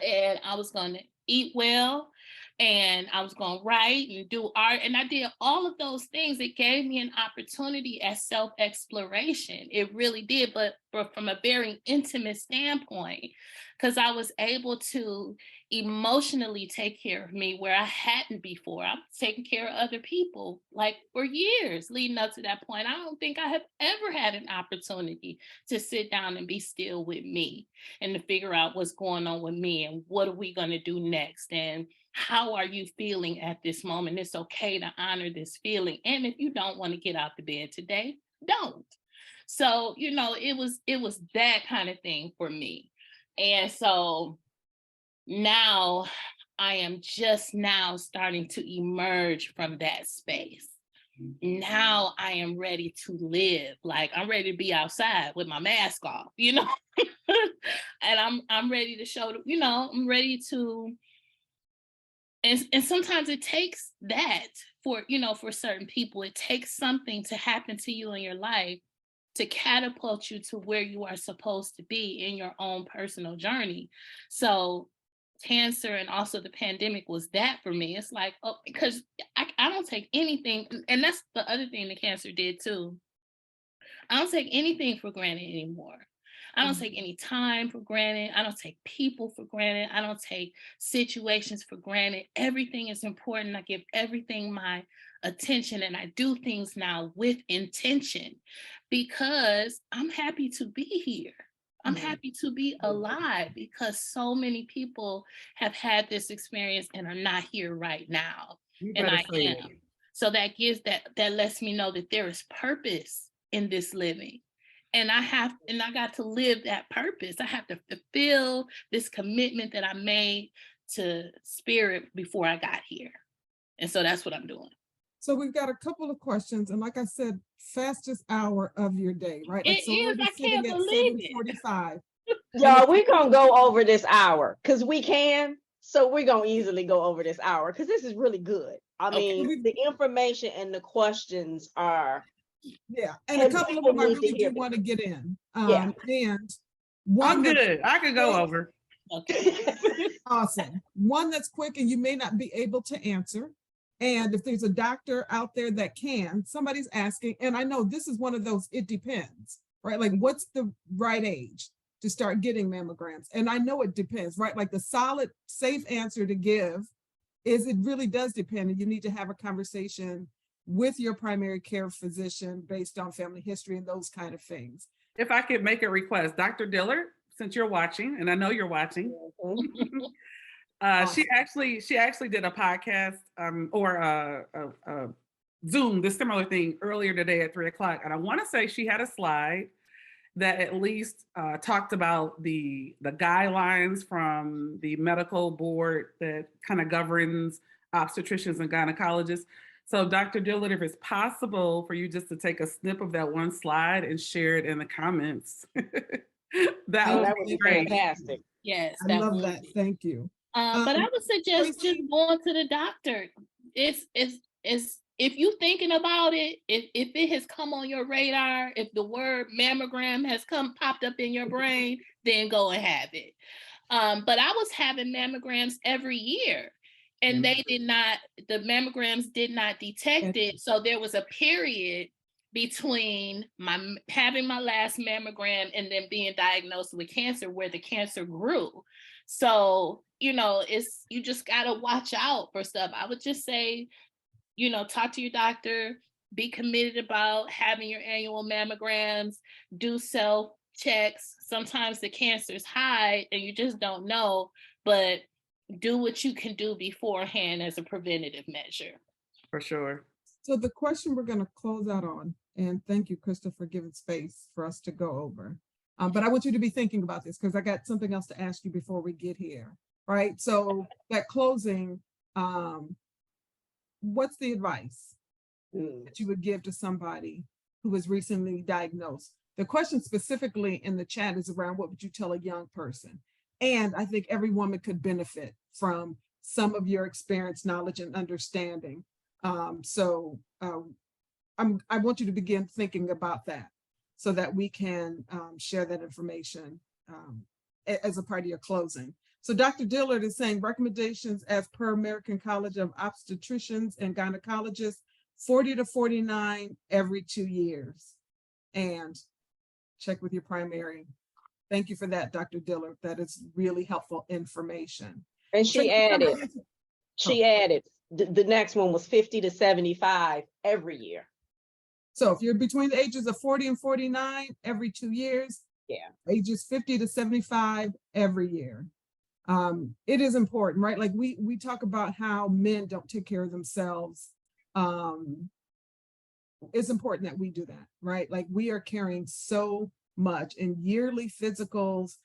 [SPEAKER 4] And I was going to eat well, and I was going to write and do art. And I did all of those things. It gave me an opportunity at self-exploration. It really did, but from a very intimate standpoint, because I was able to emotionally take care of me where I hadn't before. I was taking care of other people like for years leading up to that point. I don't think I have ever had an opportunity to sit down and be still with me and to figure out what's going on with me and what are we going to do next and how are you feeling at this moment. It's okay to honor this feeling. And if you don't want to get out the bed today, don't. So, it was that kind of thing for me. And so now I am just now starting to emerge from that space. Now I am ready to live. Like, I'm ready to be outside with my mask off, and I'm ready to show, I'm ready to, and sometimes it takes that for certain people. It takes something to happen to you in your life to catapult you to where you are supposed to be in your own personal journey. So cancer and also the pandemic was that for me. It's like, because I don't take anything, and that's the other thing the cancer did too. I don't take anything for granted anymore. I don't take any time for granted. I don't take people for granted. I don't take situations for granted. Everything is important. I give everything my attention, and I do things now with intention because I'm happy to be here. I'm happy to be alive because so many people have had this experience and are not here right now. And I am. So that that lets me know that there is purpose in this living. And I got to live that purpose. I have to fulfill this commitment that I made to spirit before I got here. And so that's what I'm doing.
[SPEAKER 3] So we've got a couple of questions. And like I said, fastest hour of your day, right?
[SPEAKER 4] It is. I can't believe it.
[SPEAKER 3] 7:45.
[SPEAKER 2] Y'all, we're going to go over this hour because we can. So we're going to easily go over this hour because this is really good. I mean, the information and the questions are
[SPEAKER 3] Yeah, and a couple of
[SPEAKER 2] people
[SPEAKER 3] them I
[SPEAKER 2] need to
[SPEAKER 3] really
[SPEAKER 2] hear
[SPEAKER 3] do
[SPEAKER 2] this.
[SPEAKER 3] want to get in.
[SPEAKER 2] Yeah.
[SPEAKER 3] And one
[SPEAKER 5] I'm
[SPEAKER 3] that's
[SPEAKER 5] good. I could go over.
[SPEAKER 4] Okay.
[SPEAKER 3] awesome, one that's quick and you may not be able to answer. And if there's a doctor out there that can, somebody's asking, and I know this is one of those, it depends, right? Like, what's the right age to start getting mammograms? And I know it depends, right? Like the solid, safe answer to give is it really does depend. And you need to have a conversation with your primary care physician based on family history and those kind of things.
[SPEAKER 5] If I could make a request, Dr. Dillard, since you're watching, and I know you're watching,
[SPEAKER 3] Awesome.
[SPEAKER 5] she actually did a podcast or a Zoom, this similar thing earlier today at 3:00. And I want to say she had a slide that at least talked about the guidelines from the medical board that kind of governs obstetricians and gynecologists. So Dr. Dillard, if it's possible for you just to take a snip of that one slide and share it in the comments, that would be great.
[SPEAKER 2] Fantastic.
[SPEAKER 4] Yes,
[SPEAKER 3] I love that. Thank you.
[SPEAKER 4] But I would suggest
[SPEAKER 3] Traci?
[SPEAKER 4] just going to the doctor. It's if you thinking about it, if it has come on your radar, if the word mammogram has popped up in your brain, then go and have it. But I was having mammograms every year, and the mammograms did not detect it. So there was a period between having my last mammogram and then being diagnosed with cancer where the cancer grew. So, you just got to watch out for stuff. I would just say, talk to your doctor, be committed about having your annual mammograms, do self checks. Sometimes the cancers hide and you just don't know, but do what you can do beforehand as a preventative measure.
[SPEAKER 5] For sure.
[SPEAKER 3] So the question we're going to close out on, and thank you, Crystal, for giving space for us to go over. But I want you to be thinking about this because I got something else to ask you before we get here, right? So that closing, what's the advice that you would give to somebody who was recently diagnosed? The question specifically in the chat is around what would you tell a young person? And I think every woman could benefit from some of your experience, knowledge, and understanding. I want you to begin thinking about that so that we can share that information as a part of your closing. So Dr. Dillard is saying recommendations as per American College of Obstetricians and Gynecologists, 40 to 49 every 2 years. And check with your primary. Thank you for that, Dr. Dillard. That is really helpful information.
[SPEAKER 2] And she added, the next one was 50 to 75 every year.
[SPEAKER 3] So if you're between the ages of 40 and 49 every 2 years, ages 50 to 75 every year. It is important, right? Like we talk about how men don't take care of themselves. It's important that we do that, right? Like we are carrying so much in yearly physicals.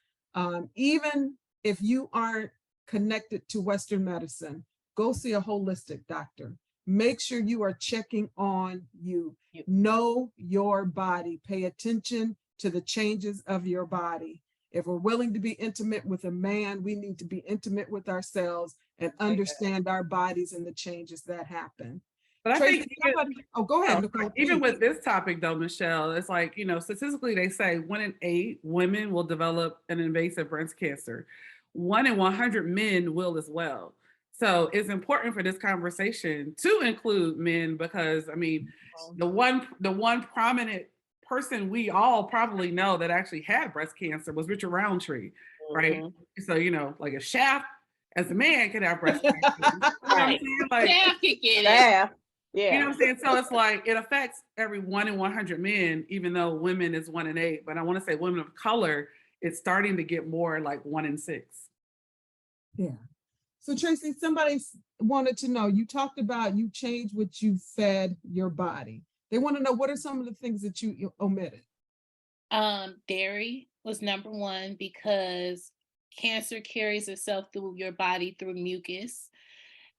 [SPEAKER 3] Even if you aren't connected to Western medicine, go see a holistic doctor. Make sure you are checking on you. Know your body. Pay attention to the changes of your body. If we're willing to be intimate with a man, we need to be intimate with ourselves and understand our bodies and the changes that happen.
[SPEAKER 5] But I
[SPEAKER 3] Traci,
[SPEAKER 5] think
[SPEAKER 3] go ahead, Nichol,
[SPEAKER 5] even
[SPEAKER 3] please.
[SPEAKER 5] with this topic though, Michele, it's like, statistically they say 1 in 8 women will develop an invasive breast cancer. 1 in 100 men will as well. So it's important for this conversation to include men because the one prominent person we all probably know that actually had breast cancer was Richard Roundtree, right? So, like a Shaft as a man could have breast cancer. You know what I'm saying? Like,
[SPEAKER 4] Shaft could get it.
[SPEAKER 2] Yeah.
[SPEAKER 5] You know what I'm saying? So it's like, it affects every 1 in 100 men, even though women is 1 in 8. But I want to say women of color, it's starting to get more like 1 in 6.
[SPEAKER 3] Yeah. So Traci, somebody wanted to know, you talked about you changed what you fed your body. They want to know what are some of the things that you omitted?
[SPEAKER 4] Dairy was number 1 because cancer carries itself through your body through mucus.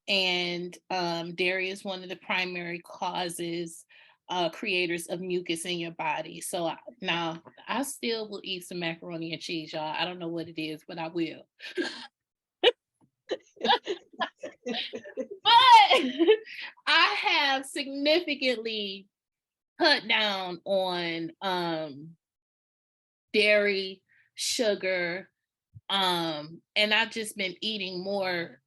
[SPEAKER 4] And dairy is one of the primary causes, creators of mucus in your body. So now I still will eat some macaroni and cheese, y'all. I don't know what it is, but I will. But I have significantly cut down on dairy, sugar, and I've just been eating more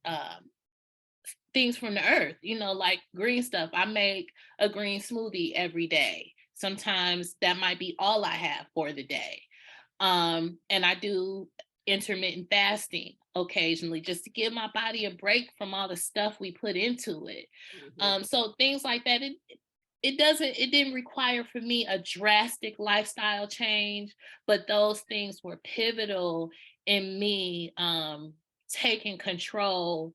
[SPEAKER 4] things from the earth, like green stuff. I make a green smoothie every day. Sometimes that might be all I have for the day. And I do intermittent fasting occasionally just to give my body a break from all the stuff we put into it. So things like that, it didn't require for me a drastic lifestyle change, but those things were pivotal in me taking control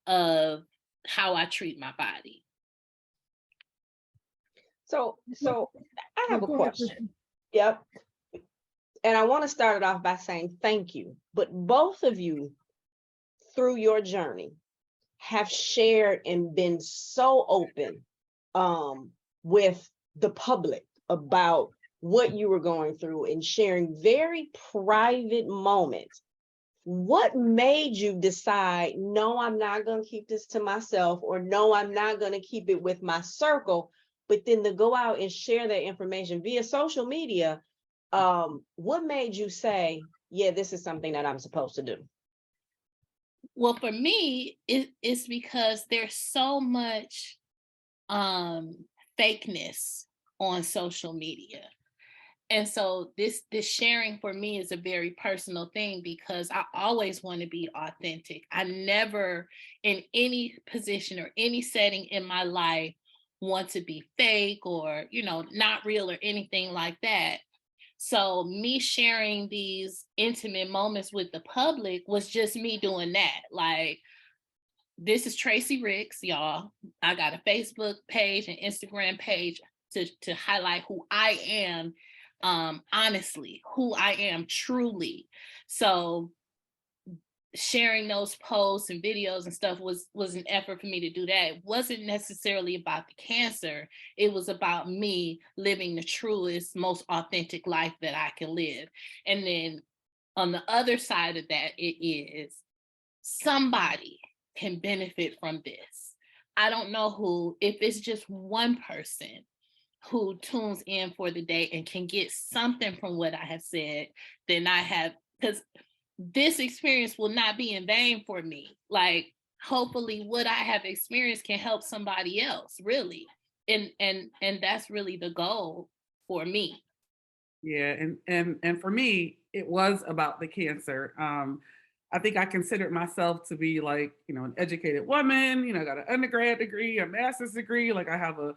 [SPEAKER 4] of how I treat my body.
[SPEAKER 2] So I have a
[SPEAKER 3] Go ahead,
[SPEAKER 2] question.
[SPEAKER 3] Kristen.
[SPEAKER 2] Yep. And I want to start it off by saying thank you. But both of you, through your journey, have shared and been so open with the public about what you were going through and sharing very private moments. What made you decide, no, I'm not going to keep this to myself, or no, I'm not going to keep it with my circle, but then to go out and share that information via social media? What made you say, yeah, this is something that I'm supposed to do?
[SPEAKER 4] Well, for me, it's because there's so much fakeness on social media. And so this sharing for me is a very personal thing because I always want to be authentic. I never, in any position or any setting in my life, want to be fake or, not real or anything like that. So me sharing these intimate moments with the public was just me doing that. Like, this is Traci Ricks, y'all. I got a Facebook page and Instagram page to highlight who I am, honestly, who I am truly. So sharing those posts and videos and stuff was an effort for me to do that. It wasn't necessarily about the cancer. It was about me living the truest, most authentic life that I can live. And then on the other side of that, it is somebody can benefit from this. I don't know who, if it's just one person who tunes in for the day and can get something from what I have said, then I have, because this experience will not be in vain for me. Like, hopefully what I have experienced can help somebody else, really. And that's really the goal for me.
[SPEAKER 5] Yeah, and for me, it was about the cancer. I think I considered myself to be like, an educated woman, I got an undergrad degree, a master's degree, like I have a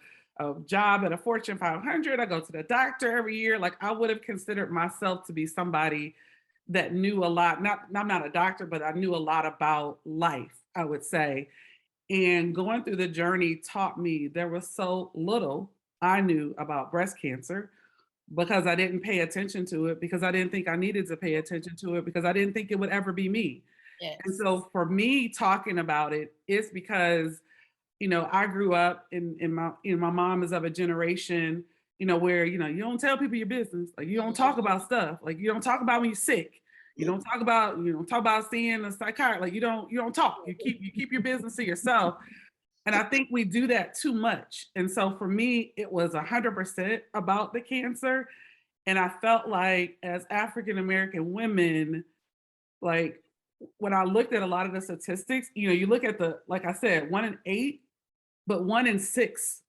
[SPEAKER 5] job at a Fortune 500. I go to the doctor every year. Like, I would have considered myself to be somebody that knew a lot. I'm not a doctor, but I knew a lot about life, I would say. And going through the journey taught me there was so little I knew about breast cancer because I didn't pay attention to it, because I didn't think I needed to pay attention to it, because I didn't think it would ever be me.
[SPEAKER 4] Yes.
[SPEAKER 5] And so for me talking about it, it's because, I grew up in my mom is of a generation, where, you don't tell people your business. Like, you don't talk about stuff. Like, you don't talk about when you're sick. You don't talk about seeing a psychiatrist. Like, you don't talk. You keep your business to yourself. And I think we do that too much. And so for me, it was 100% about the cancer. And I felt like, as African-American women, like, when I looked at a lot of the statistics, you look at like I said, 1 in 8, but 1 in 6,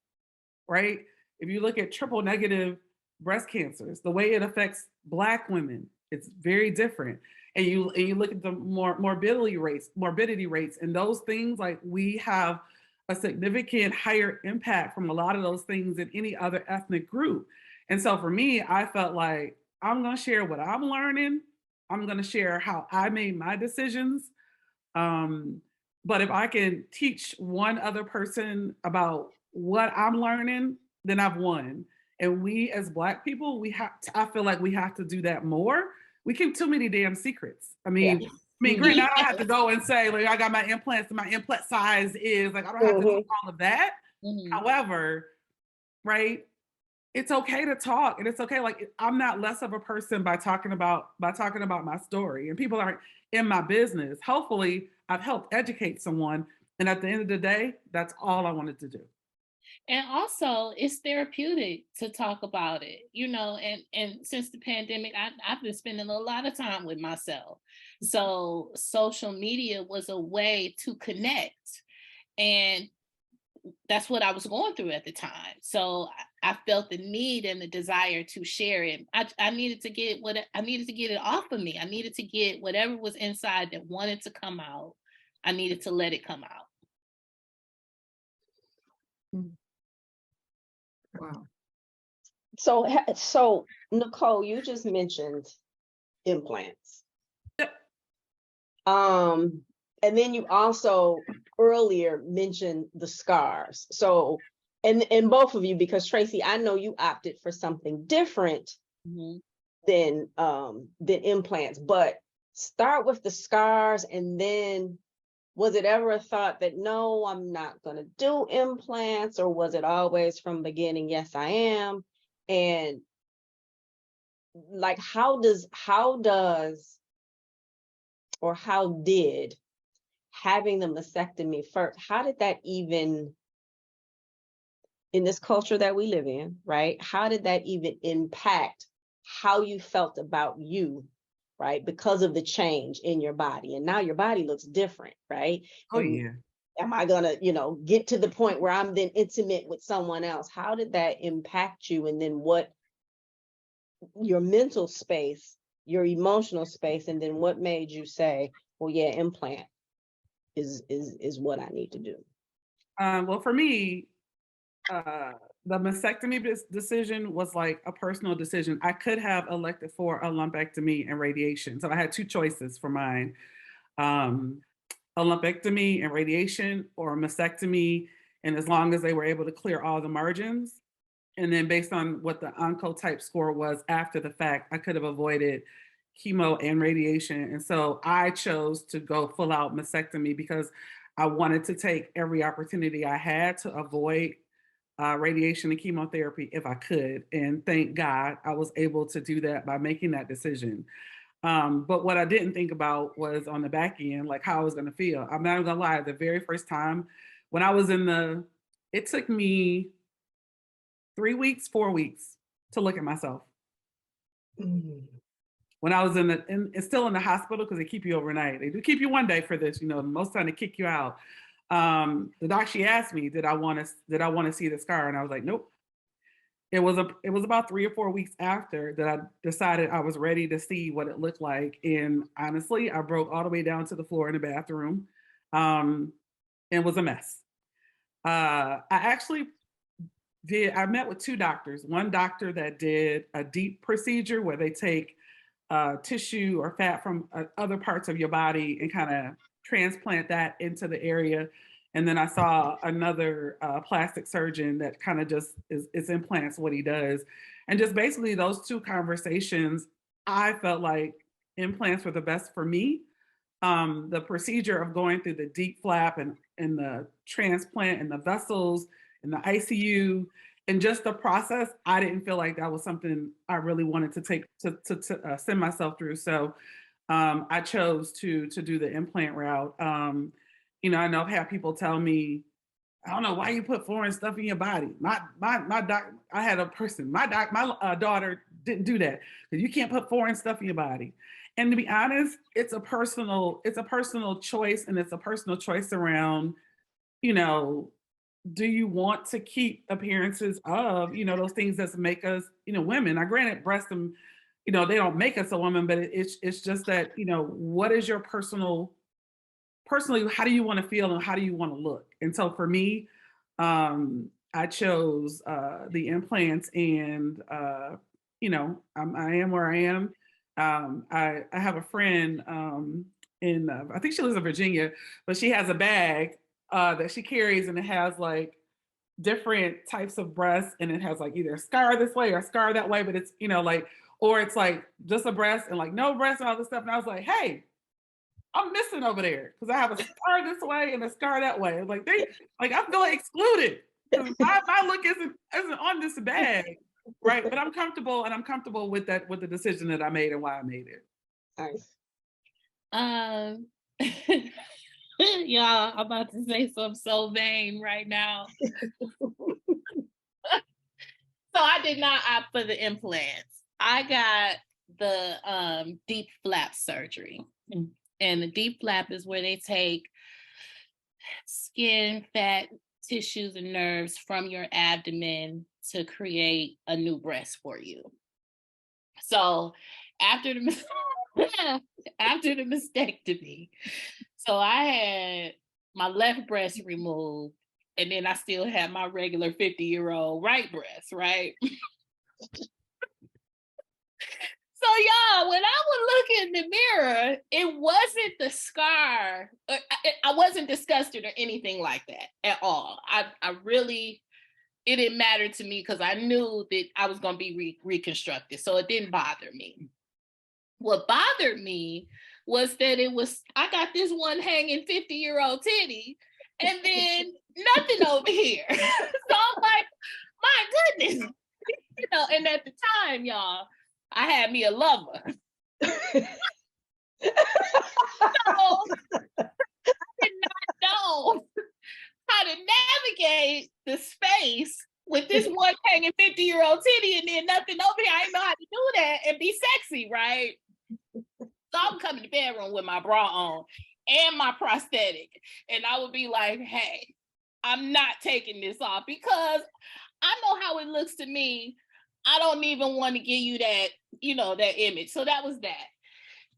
[SPEAKER 5] right? If you look at triple negative breast cancers, the way it affects Black women, it's very different. And you look at the morbidity rates and those things, like, we have a significant higher impact from a lot of those things than any other ethnic group. And so for me, I felt like, I'm going to share what I'm learning. I'm going to share how I made my decisions. But if I can teach one other person about what I'm learning, then I've won. And we as Black people, I feel like we have to do that more. We keep too many damn secrets. Granted, I don't have to go and say, like, I got my implants and my implant size is, like, I don't have to do all of that. However, right, it's okay to talk, and it's okay. Like, I'm not less of a person by talking about my story, and people aren't in my business. Hopefully I've helped educate someone. And at the end of the day, that's all I wanted to do.
[SPEAKER 4] And also it's therapeutic to talk about it, and since the pandemic, I've been spending a lot of time with myself. So social media was a way to connect. And that's what I was going through at the time. So I felt the need and the desire to share it. I needed to get it off of me. I needed to get whatever was inside that wanted to come out. I needed to let it come out.
[SPEAKER 3] Wow.
[SPEAKER 2] So Nichol, you just mentioned implants. And then you also earlier mentioned the scars. So, and both of you, because Traci, I know you opted for something different than implants, but start with the scars. And then was it ever a thought that, no, I'm not going to do implants? Or was it always from the beginning, yes, I am? And like, how did having the mastectomy first, how did that even, in this culture that we live in, right? How did that even impact how you felt about you, right? Because of the change in your body. And now your body looks different, right?
[SPEAKER 5] Oh, yeah.
[SPEAKER 2] Am I gonna, get to the point where I'm then intimate with someone else? How did that impact you? And then what your mental space, your emotional space, and then what made you say, well, yeah, implant is what I need to do?
[SPEAKER 5] Well, for me, the mastectomy decision was like a personal decision. I could have elected for a lumpectomy and radiation. So I had two choices for mine. A lumpectomy and radiation, or a mastectomy, and as long as they were able to clear all the margins. And then based on what the oncotype score was after the fact, I could have avoided chemo and radiation. And so I chose to go full out mastectomy because I wanted to take every opportunity I had to avoid radiation and chemotherapy if I could. And thank God I was able to do that by making that decision. But what I didn't think about was on the back end, like how I was going to feel. I'm not gonna lie, the very first time when I was it took me 3 weeks, 4 weeks to look at myself. When I was it's still in the hospital, because they keep you overnight. They do keep you one day for this, most time they kick you out. The doc, she asked me, did I want to see the scar? And I was like, nope. It was about 3 or 4 weeks after that I decided I was ready to see what it looked like. And honestly, I broke all the way down to the floor in the bathroom. And was a mess. I met with two doctors. One doctor that did a deep procedure where they take tissue or fat from other parts of your body and kind of transplant that into the area. And then I saw another plastic surgeon that kind of just is implants what he does. And just basically those two conversations, I felt like implants were the best for me. The procedure of going through the deep flap and the transplant and the vessels and the ICU and just the process, I didn't feel like that was something I really wanted to take to send myself through. So I chose to do the implant route. I know I've had people tell me, I don't know why you put foreign stuff in your body. My doc, I had a person, my daughter didn't do that, because you can't put foreign stuff in your body. And to be honest, it's a personal choice, and it's a personal choice around, do you want to keep appearances of, those things that make us, women? Now, granted, breasts, they don't make us a woman, but it's just that, what is your personally, how do you want to feel and how do you want to look? And so for me, I chose the implants, and I am where I am. I have a friend I think she lives in Virginia, but she has a bag that she carries, and it has like different types of breasts, and it has like either a scar this way or a scar that way, but it's, or it's like just a breast and like no breast and all this stuff. And I was like, hey, I'm missing over there because I have a scar this way and a scar that way. Like I'm going excluded. My look isn't on this bag, right? But I'm comfortable, and I'm comfortable with that, with the decision that I made and why I made it.
[SPEAKER 2] Nice.
[SPEAKER 4] Y'all, I'm about to say something so vain right now. did not opt for the implants. I got the deep flap surgery. And the deep flap is where they take skin, fat, tissues, and nerves from your abdomen to create a new breast for you. So after the after the mastectomy, so I had my left breast removed, and then I still had my regular 50-year-old right breast, right? So y'all, when I would look in the mirror, it wasn't the scar. I wasn't disgusted or anything like that at all. I really, it didn't matter to me because I knew that I was going to be reconstructed. So it didn't bother me. What bothered me was that I got this one hanging 50-year-old titty and then nothing over here. So I'm like, my goodness. And at the time, y'all, I had me a lover. So I did not know how to navigate the space with this one hanging 50-year-old titty and then nothing over here. I didn't know how to do that and be sexy, right? So I'm coming to the bedroom with my bra on and my prosthetic. And I would be like, hey, I'm not taking this off because I know how it looks to me. I don't even want to give you that, that image. So that was that.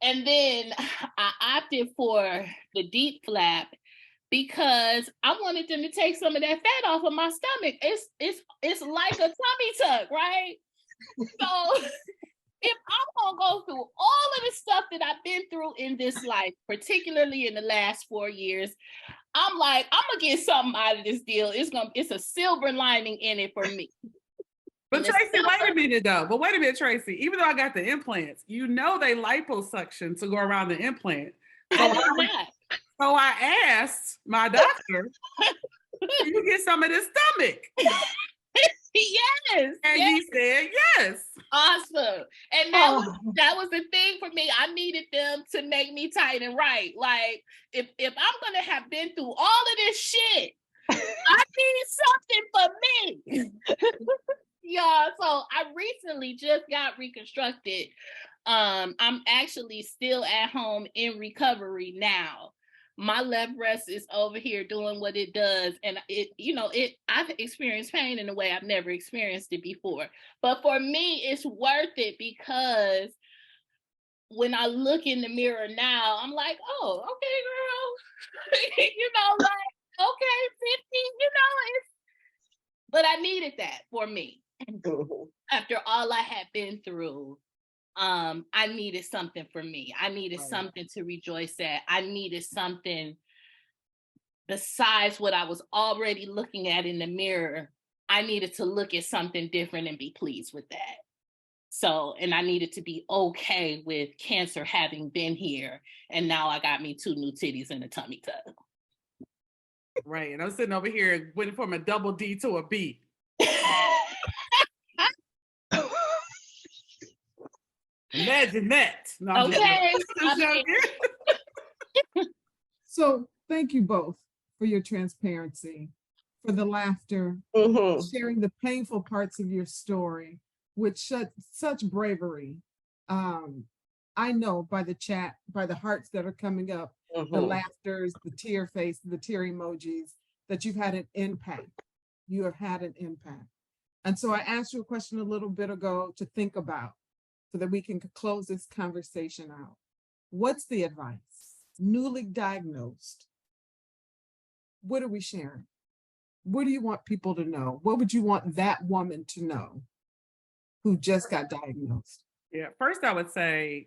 [SPEAKER 4] And then I opted for the deep flap because I wanted them to take some of that fat off of my stomach. It's like a tummy tuck, right? So if I'm gonna go through all of the stuff that I've been through in this life, particularly in the last 4 years, I'm like, I'm gonna get something out of this deal. It's a silver lining in it for me.
[SPEAKER 5] But Traci, wait a minute though. But wait a minute, Traci. Even though I got the implants, they liposuction to go around the implant. So I asked my doctor, can you get some of this stomach?
[SPEAKER 4] Yes.
[SPEAKER 5] And he said yes.
[SPEAKER 4] Awesome. And that was the thing for me. I needed them to make me tight and right. Like if I'm gonna have been through all of this shit, I need something for me. Yeah, so I recently just got reconstructed. I'm actually still at home in recovery now. My left breast is over here doing what it does. And I've experienced pain in a way I've never experienced it before. But for me, it's worth it because when I look in the mirror now, I'm like, oh, okay, girl. Okay, 50, but I needed that for me. After all I had been through, I needed something for me. I needed something to rejoice at. I needed something besides what I was already looking at in the mirror. I needed to look at something different and be pleased with that. So, and I needed to be okay with cancer having been here. And now I got me 2 new titties and a tummy tuck.
[SPEAKER 5] Right. And I'm sitting over here went from a double D to a B. Imagine that. No,
[SPEAKER 4] okay.
[SPEAKER 3] So thank you both for your transparency, for the laughter, sharing the painful parts of your story with such bravery. I know by the chat, by the hearts that are coming up, the laughters, the tear face, the tear emojis, that you've had an impact. You have had an impact. And so I asked you a question a little bit ago to think about so that we can close this conversation out. What's the advice? Newly diagnosed. What are we sharing? What do you want people to know? What would you want that woman to know who just got diagnosed?
[SPEAKER 5] Yeah, first I would say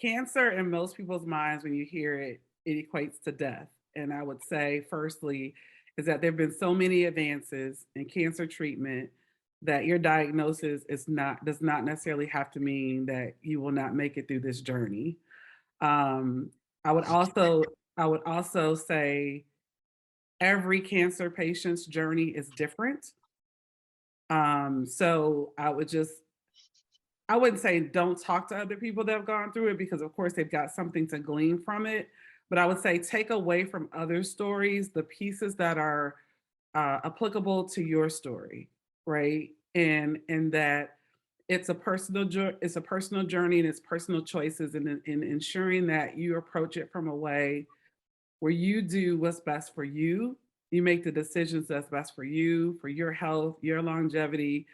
[SPEAKER 5] cancer in most people's minds, when you hear it, it equates to death. And I would say, firstly, is that there have been so many advances in cancer treatment that your diagnosis does not necessarily have to mean that you will not make it through this journey. I would also say every cancer patient's journey is different. So I wouldn't say don't talk to other people that have gone through it, because of course they've got something to glean from it. But I would say take away from other stories the pieces that are applicable to your story. right? And that it's a personal journey and it's personal choices, and in ensuring that you approach it from a way where you do what's best for you. You make the decisions that's best for you, for your health, your longevity,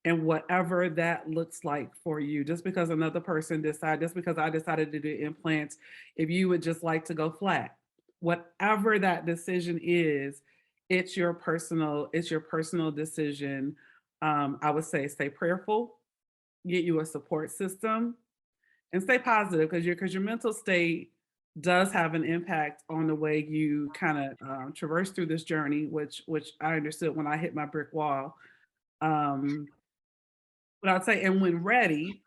[SPEAKER 5] and whatever that looks like for you. Just because another person just because I decided to do implants, if you would just like to go flat, whatever that decision is, it's your personal decision. I would say stay prayerful, get you a support system, and stay positive, because your mental state does have an impact on the way you kind of traverse through this journey, which I understood when I hit my brick wall. Um, but I'd say, and when ready,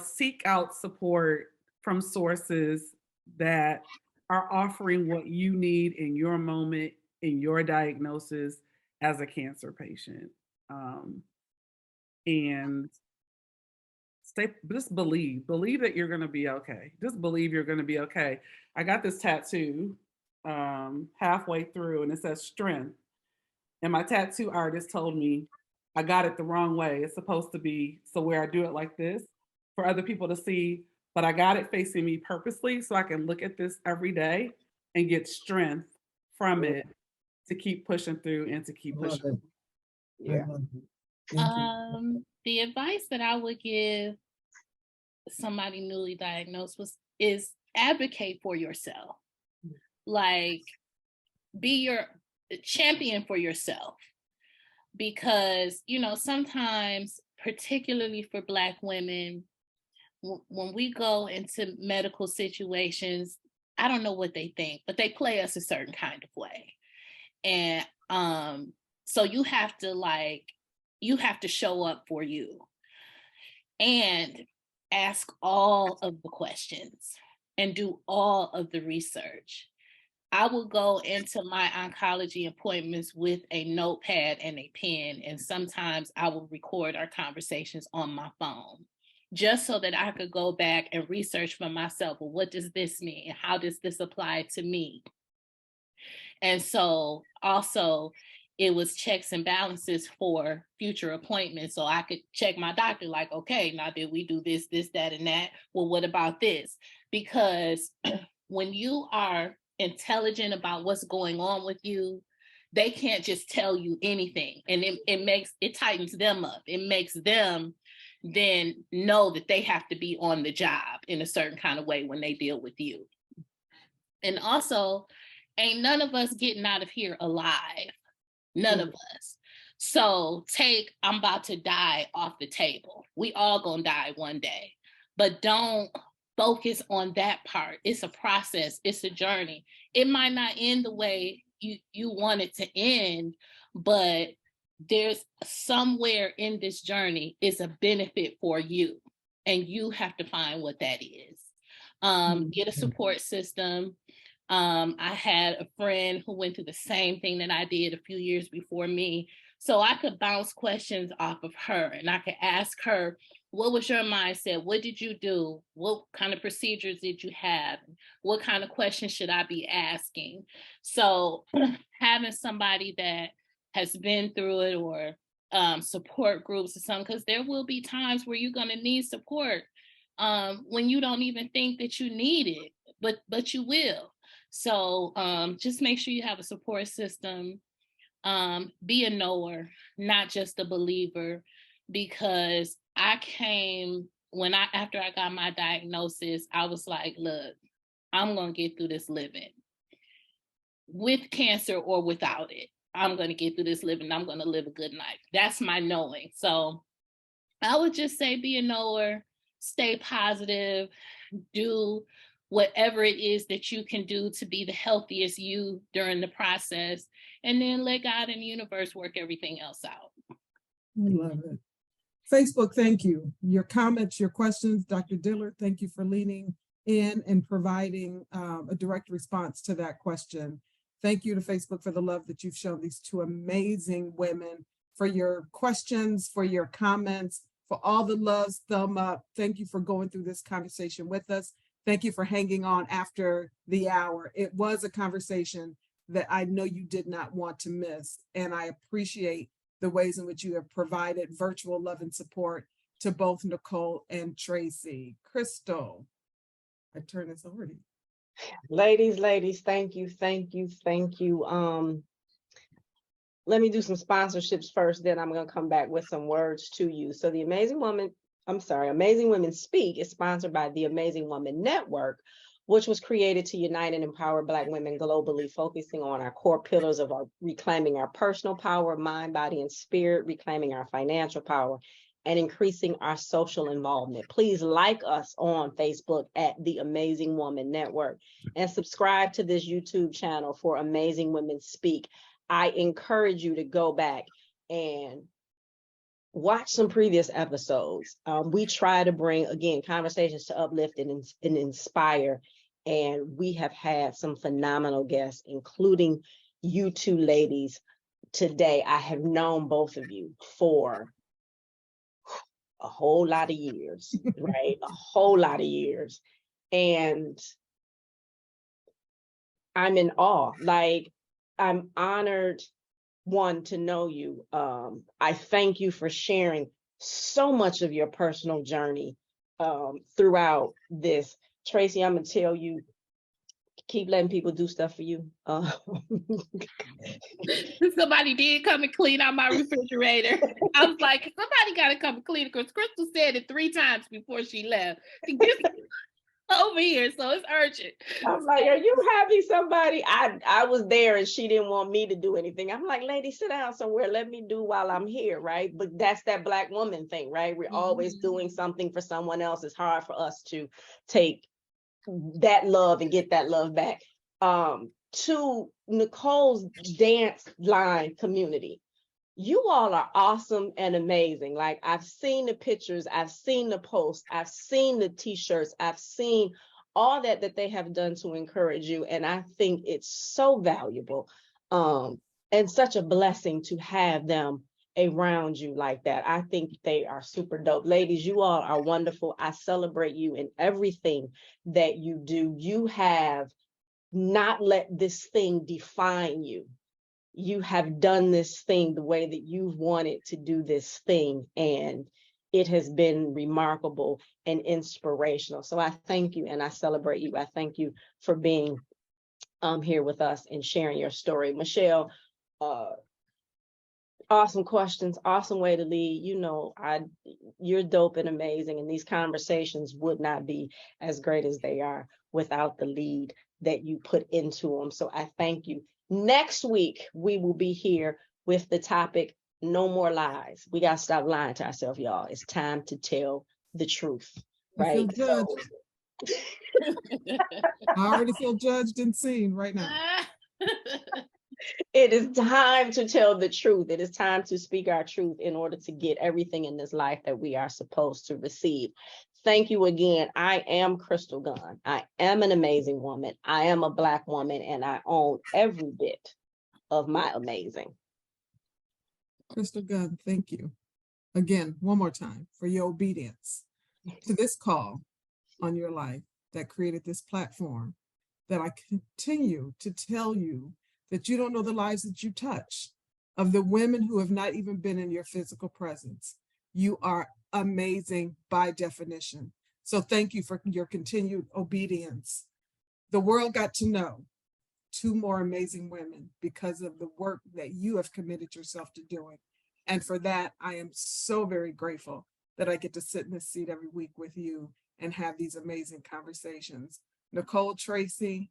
[SPEAKER 5] seek out support from sources that are offering what you need in your moment, in your diagnosis as a cancer patient. Um, and just believe that you're going to be okay. Just believe you're going to be okay. I got this tattoo halfway through, and it says strength. And my tattoo artist told me I got it the wrong way. It's supposed to be so where I do it like this for other people to see, but I got it facing me purposely so I can look at this every day and get strength from it to keep pushing through and to keep
[SPEAKER 3] Love
[SPEAKER 5] pushing.
[SPEAKER 3] it.
[SPEAKER 2] Yeah.
[SPEAKER 3] Love it. Thank you.
[SPEAKER 4] The advice that I would give somebody newly diagnosed is advocate for yourself. Like, be your champion for yourself, because sometimes, particularly for Black women, when we go into medical situations, I don't know what they think, but they play us a certain kind of way. And so you have to show up for you and ask all of the questions and do all of the research. I will go into my oncology appointments with a notepad and a pen, and sometimes I will record our conversations on my phone, just so that I could go back and research for myself. Well, what does this mean? How does this apply to me? And so also, it was checks and balances for future appointments. So I could check my doctor like, okay, now did we do this, that, and that? Well, what about this? Because when you are intelligent about what's going on with you, they can't just tell you anything. And it tightens them up. It makes them then know that they have to be on the job in a certain kind of way when they deal with you. And also, ain't none of us getting out of here alive. None of us. So I'm about to die off the table. We all gonna die one day, but don't focus on that part. It's a process. It's a journey. It might not end the way you want it to end, but there's somewhere in this journey is a benefit for you, and you have to find what that is. Get a support system. I had a friend who went through the same thing that I did a few years before me. So I could bounce questions off of her, and I could ask her, what was your mindset? What did you do? What kind of procedures did you have? What kind of questions should I be asking? So having somebody that has been through it, or support groups or something, because there will be times where you're going to need support when you don't even think that you need it, but you will. So just make sure you have a support system. Be a knower, not just a believer, because after I got my diagnosis, I was like, look, I'm going to get through this living with cancer or without it. I'm going to get through this living. I'm going to live a good life. That's my knowing. So I would just say, be a knower, stay positive, do whatever it is that you can do to be the healthiest you during the process, and then let God and the universe work everything else out.
[SPEAKER 3] I love it. Facebook, thank you. Your comments, your questions, Dr. Dillard, thank you for leaning in and providing a direct response to that question. Thank you to Facebook for the love that you've shown these two amazing women, for your questions, for your comments, for all the loves, thumb up. Thank you for going through this conversation with us. Thank you for hanging on after the hour. It was a conversation that I know you did not want to miss, and I appreciate the ways in which you have provided virtual love and support to both Nichol and Traci. Crystal, I turn this over to you.
[SPEAKER 2] Ladies, thank you. Let me do some sponsorships first, then I'm going to come back with some words to you. So the Amazing Women Speak is sponsored by the Amazing Woman Network, which was created to unite and empower Black women globally, focusing on our core pillars of reclaiming our personal power, mind, body, and spirit, reclaiming our financial power, and increasing our social involvement. Please like us on Facebook at the Amazing Woman Network and subscribe to this YouTube channel for Amazing Women Speak. I encourage you to go back and watch some previous episodes. We try to bring, again, conversations to uplift and inspire. And we have had some phenomenal guests, including you two ladies today. I have known both of you for a whole lot of years, right? A whole lot of years. And I'm in awe. Like, I'm honored, one, to know you. I thank you for sharing so much of your personal journey throughout this. Traci, I'm gonna tell you, keep letting people do stuff for you.
[SPEAKER 4] Somebody did come and clean out my refrigerator. I was like, somebody got to come and clean it, because Crystal said it 3 times before she left to get over here, so it's urgent.
[SPEAKER 2] I'm like, are you having somebody? I was there and she didn't want me to do anything. I'm like, lady, sit down somewhere. Let me do while I'm here, right? But that's that Black woman thing, right? We're always doing something for someone else. It's hard for us to take that love and get that love back. To Nichole's dance line community, you all are awesome and amazing. Like, I've seen the pictures, I've seen the posts, I've seen the t-shirts, I've seen all that they have done to encourage you. And I think it's so valuable and such a blessing to have them around you like that. I think they are super dope. Ladies, you all are wonderful. I celebrate you in everything that you do. You have not let this thing define you. You have done this thing the way that you've wanted to do this thing, and it has been remarkable and inspirational. So I thank you and I celebrate you. I thank you for being here with us and sharing your story. Michele, awesome questions, awesome way to lead. You know, you're dope and amazing, and these conversations would not be as great as they are without the lead that you put into them. So I thank you. Next week, we will be here with the topic, no more lies. We got to stop lying to ourselves, y'all. It's time to tell the truth, right?
[SPEAKER 3] I already feel judged and seen right now.
[SPEAKER 2] It is time to tell the truth. It is time to speak our truth in order to get everything in this life that we are supposed to receive. Thank you again. I am Crystal Gunn. I am an amazing woman. I am a Black woman, and I own every bit of my amazing.
[SPEAKER 3] Crystal Gunn, thank you again, one more time, for your obedience to this call on your life that created this platform, that I continue to tell you that you don't know the lives that you touch, of the women who have not even been in your physical presence. You are amazing by definition. So thank you for your continued obedience. The world got to know 2 more amazing women because of the work that you have committed yourself to doing. And for that, I am so very grateful that I get to sit in this seat every week with you and have these amazing conversations. Nichol, Traci,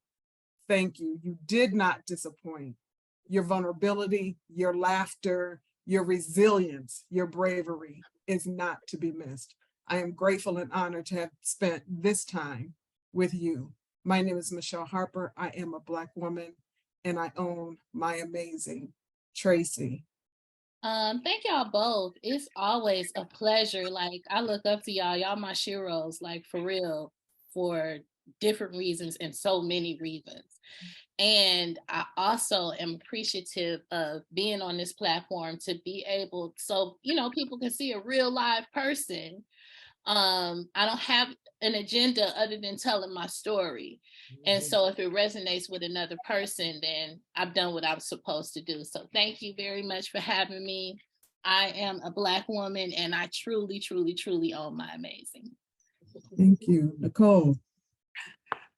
[SPEAKER 3] thank you. You did not disappoint. Your vulnerability, your laughter, your resilience, your bravery is not to be missed. I am grateful and honored to have spent this time with you. My name is Michele Harper. I am a Black woman, and I own my amazing Traci.
[SPEAKER 4] Thank y'all both. It's always a pleasure. Like, I look up to y'all. Y'all my sheroes, like, for real, for different reasons and so many reasons. And I also am appreciative of being on this platform to be able, so, you know, people can see a real live person. I don't have an agenda other than telling my story. And so if it resonates with another person, then I've done what I was supposed to do. So thank you very much for having me. I am a Black woman, and I truly, truly, truly own my amazing.
[SPEAKER 3] Thank you. Nichol.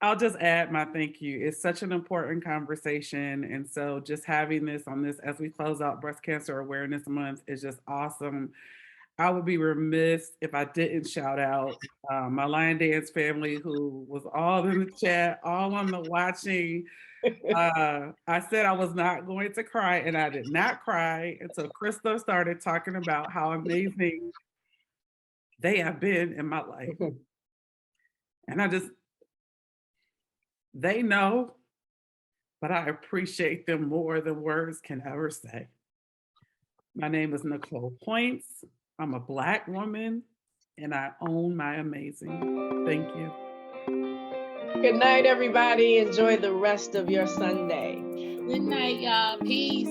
[SPEAKER 5] I'll just add my thank you. It's such an important conversation. And so just having this on this as we close out Breast Cancer Awareness Month is just awesome. I would be remiss if I didn't shout out my Lion Dance family who was all in the chat, all on the watching. I said I was not going to cry, and I did not cry until Crystal started talking about how amazing they have been in my life. And they know, but I appreciate them more than words can ever say. My name is Nicole Poyntz. I'm a Black woman, and I own my amazing. Thank you.
[SPEAKER 2] Good night, everybody. Enjoy the rest of your Sunday.
[SPEAKER 4] Good night, y'all. Peace.